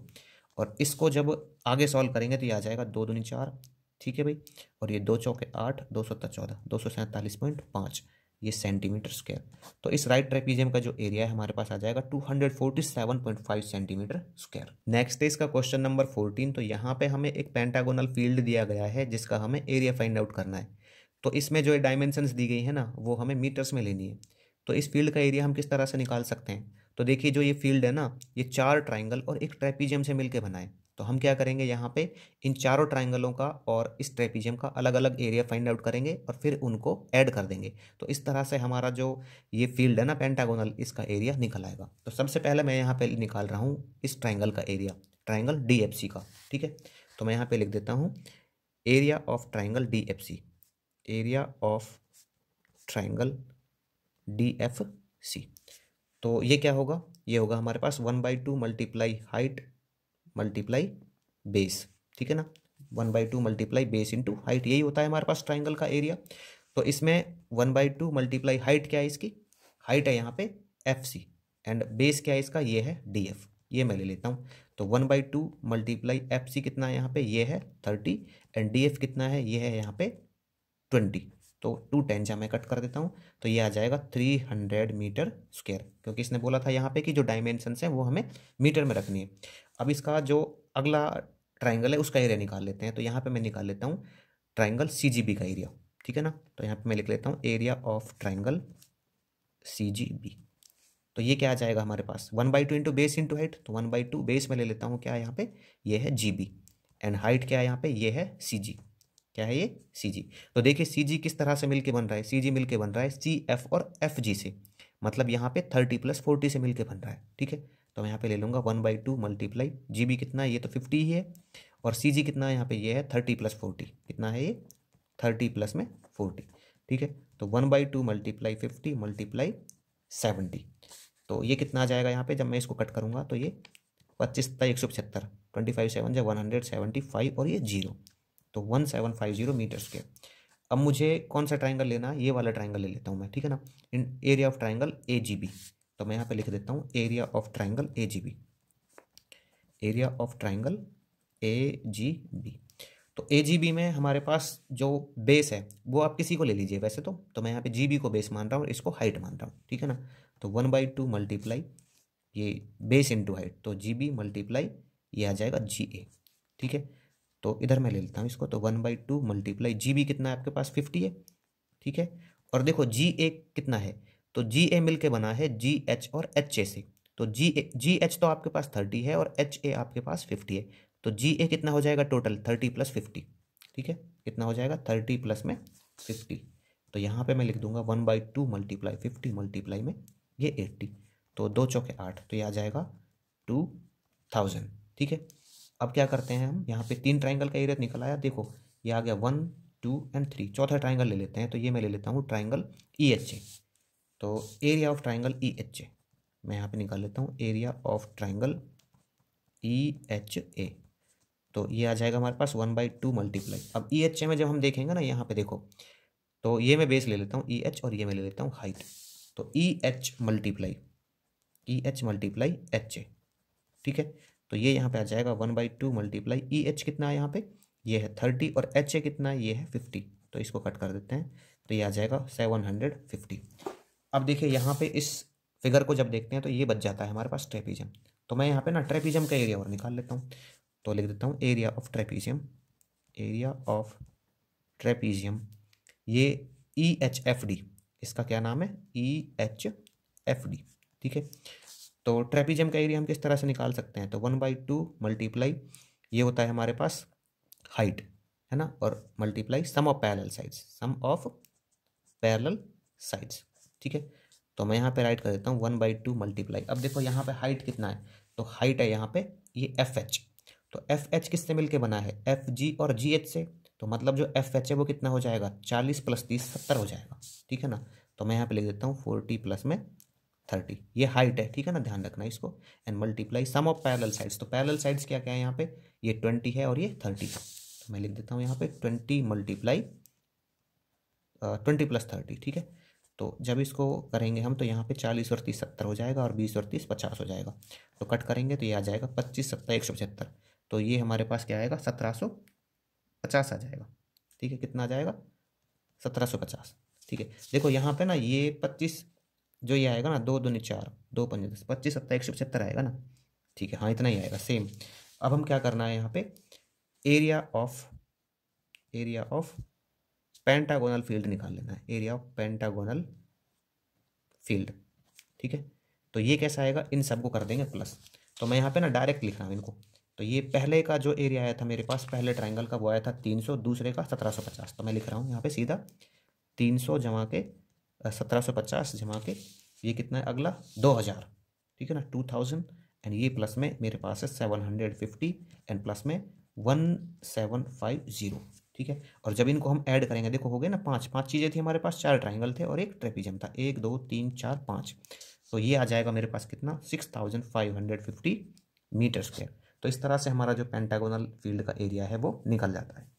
और इसको जब आगे सॉल्व करेंगे तो ये आ जाएगा 2 दूनी 4, ठीक है भाई, और ये 2 चौके 8, 2 सत्ता 14, 247.5 ये सेंटीमीटर स्क्वायर। तो इस राइट ट्रेपीजियम का जो एरिया है हमारे पास आ जाएगा 247.5 सेंटीमीटर स्क्वायर। नेक्स्ट है इसका क्वेश्चन नंबर 14। तो यहाँ पे हमें एक पेंटागोनल फील्ड दिया गया है जिसका हमें एरिया फाइंड आउट करना है। तो इसमें जो डायमेंशंस दी गई है ना वो हमें मीटर्स में लेनी है। तो इस फील्ड का एरिया हम किस तरह से निकाल सकते हैं, तो देखिए जो ये फील्ड है ना ये 4 ट्राइंगल और एक ट्रेपीजियम से मिलकर बना है। तो हम क्या करेंगे, यहाँ पे इन चारों ट्राइंगलों का और इस ट्रेपीजियम का अलग अलग एरिया फाइंड आउट करेंगे और फिर उनको ऐड कर देंगे। तो इस तरह से हमारा जो ये फील्ड है ना पेंटागोनल, इसका एरिया निकल आएगा। तो सबसे पहले मैं यहाँ पे निकाल रहा हूँ इस ट्राइंगल का एरिया, ट्राइंगल DFC का, ठीक है। तो मैं यहाँ पे लिख देता हूँ area of triangle DFC, area of triangle DFC। तो ये क्या होगा, ये होगा हमारे पास 1/2 मल्टीप्लाई हाइट मल्टीप्लाई बेस, ठीक है ना, 1/2 मल्टीप्लाई बेस इंटू हाइट, यही होता है हमारे पास ट्राइंगल का एरिया। तो इसमें 1/2 मल्टीप्लाई हाइट क्या है, इसकी हाइट है यहाँ पे FC, एंड बेस क्या है इसका, ये है DF, ये मैं ले लेता हूँ। तो 1/2 मल्टीप्लाई FC कितना है यहाँ पे, ये है 30, एंड DF कितना है, ये है यहाँ पे 20। तो 2 टेंजा मैं कट कर देता हूँ, तो ये आ जाएगा 300 मीटर स्क्वायर, क्योंकि इसने बोला था यहाँ पे कि जो डायमेंशंस हैं वो हमें मीटर में रखनी है। अब इसका जो अगला ट्राइंगल है उसका एरिया निकाल लेते हैं। तो यहाँ पे मैं निकाल लेता हूँ ट्राइंगल CGB का एरिया, ठीक है ना। तो यहाँ पे मैं लिख लेता हूँ एरिया ऑफ ट्राइंगल CGB। तो ये क्या आ जाएगा हमारे पास 1/2 इंटू बेस इंटू हाइट, तो 1/2 बेस में ले लेता हूँ, क्या है यहाँ पे ये है GB, एंड हाइट क्या है यहाँ पे ये है CG, क्या है ये CG। तो देखिए CG किस तरह से मिलके बन रहा है, CG मिलके बन रहा है CF और FG से, मतलब यहाँ पे 30 + 40 से मिलके बन रहा है, ठीक है। तो मैं यहाँ पे ले लूँगा 1/2 मल्टीप्लाई GB कितना है, ये तो 50 ही है, और CG कितना है यहाँ पे ये है 30 + 40, कितना है ये 30 + में 40, ठीक है। तो 1/2 मल्टीप्लाई 50 मल्टीप्लाई 70, तो ये कितना आ जाएगा यहाँ पे जब मैं इसको कट करूँगा, तो ये 25 + 175, 25 7 जो 175 और ये 0, तो 1750 मीटर स्क्वायर। अब मुझे कौन सा ट्राइंगल लेना है, ये वाला ट्राइंगल ले लेता हूँ मैं, ठीक है ना। इन एरिया ऑफ ट्राइंगल AGB, तो मैं यहाँ पे लिख देता हूँ area of triangle AGB, area of triangle AGB। तो AGB में हमारे पास जो बेस है वो आप किसी को ले लीजिए वैसे तो मैं यहाँ पे GB को बेस मान रहा हूँ और इसको हाइट मान रहा हूँ, ठीक है ना। तो 1/2 मल्टीप्लाई ये बेस इंटू हाइट, तो GB मल्टीप्लाई ये आ जाएगा GA, ठीक है। तो इधर मैं ले लेता हूँ इसको, तो 1/2 मल्टीप्लाई GB कितना है आपके पास 50 है, ठीक है। और देखो GA कितना है, तो GA मिल के बना है GH और HA से, तो GH तो आपके पास 30 है और HA आपके पास 50 है, तो GA कितना हो जाएगा टोटल 30 + 50, ठीक है। कितना हो जाएगा 30 प्लस में 50, तो यहाँ पे मैं लिख दूंगा 1/2 मल्टीप्लाई 50 मल्टीप्लाई में ये 80, तो 2 चौके 8, तो ये आ जाएगा 2000, ठीक है। अब क्या करते हैं हम, यहाँ पे 3 ट्राइंगल का एरिया निकल आया, देखो ये आ गया 1 2 और 3, चौथा ट्राइंगल ले लेते हैं, तो ये मैं ले लेता हूँ ट्राइंगल EHA। तो एरिया ऑफ ट्राइंगल EHA मैं यहाँ पे निकाल लेता हूँ, एरिया ऑफ ट्राइंगल EHA, तो ये आ जाएगा हमारे पास 1/2 मल्टीप्लाई। अब EHA में जब हम देखेंगे ना, यहाँ पे देखो, तो ये मैं बेस ले लेता हूँ EH और ये मैं ले लेता हूँ हाइट, तो EH मल्टीप्लाई HA, ठीक है। तो ये यहाँ पे आ जाएगा 1/2 मल्टीप्लाई EH कितना है यहाँ पे, ये है 30 और HA कितना है, ये है 50, तो इसको कट कर देते हैं, तो ये आ जाएगा 750। अब देखिए यहाँ पे इस फिगर को जब देखते हैं तो ये बच जाता है हमारे पास ट्रेपीजियम, तो मैं यहाँ पे ना ट्रेपीजियम का एरिया और निकाल लेता हूँ, तो लिख देता हूँ area of trapezium, area of trapezium ये EHFD, इसका क्या नाम है EHFD, ठीक है। तो ट्रेपीजियम का एरिया हम किस तरह से निकाल सकते हैं, तो 1/2 मल्टीप्लाई ये होता है हमारे पास हाइट, है ना, और multiply sum of parallel sides, ठीक है। तो मैं यहाँ पे राइट कर देता हूँ 1/2 मल्टीप्लाई, अब देखो यहाँ पे हाइट कितना है, तो हाइट है यहाँ पे ये FH, तो FH किससे मिलके बना है, FG और GH से, तो मतलब जो FH है वो कितना हो जाएगा 40 + 30 70 हो जाएगा, ठीक है ना। तो मैं यहाँ पे लिख देता हूँ 40 प्लस में 30, ये हाइट है, ठीक है ना, ध्यान रखना इसको, and multiply sum of parallel sides, तो पैरेलल साइड्स क्या क्या है यहाँ पे, ये 20 है और ये 30 है, तो मैं लिख देता हूँ यहाँ पे 20 मल्टीप्लाई 20 + 30, ठीक है। तो जब इसको करेंगे हम, तो यहाँ पे 40 और 30 70 हो जाएगा और 20 और 30 50 हो जाएगा, तो कट करेंगे तो ये आ जाएगा 25 7 175, तो ये हमारे पास क्या आएगा 1750 आ जाएगा, ठीक है। कितना आ जाएगा 1750, ठीक है। देखो यहाँ पे ना ये 25 जो ये आएगा ना, 2 दूनी 4 2 5 10 25 7 175 आएगा ना, ठीक है, हाँ इतना ही आएगा सेम। अब हम क्या करना है यहाँ पे, एरिया ऑफ पेंटागोनल फील्ड निकाल लेना है, एरिया ऑफ पेंटागोनल फील्ड, ठीक है। तो ये कैसा आएगा, इन सब को कर देंगे प्लस, तो मैं यहाँ पे ना डायरेक्ट लिख रहा हूँ इनको, तो ये पहले का जो एरिया आया था मेरे पास पहले ट्राइंगल का वो आया था 300, दूसरे का 1750, तो मैं लिख रहा हूँ यहाँ पे सीधा 300 जमा के 1750 जमा के ये कितना है अगला 2000, ठीक है ना 2000, एंड ये प्लस में मेरे पास है 750 एंड प्लस में 1750, ठीक है। और जब इनको हम ऐड करेंगे, देखो हो गए ना 5 चीज़ें थी हमारे पास, 4 ट्राइंगल थे और एक ट्रेपीजियम था, 1 2 3 4 5, तो ये आ जाएगा मेरे पास कितना 6550 मीटर स्क्वायर। तो इस तरह से हमारा जो पेंटागोनल फील्ड का एरिया है वो निकल जाता है।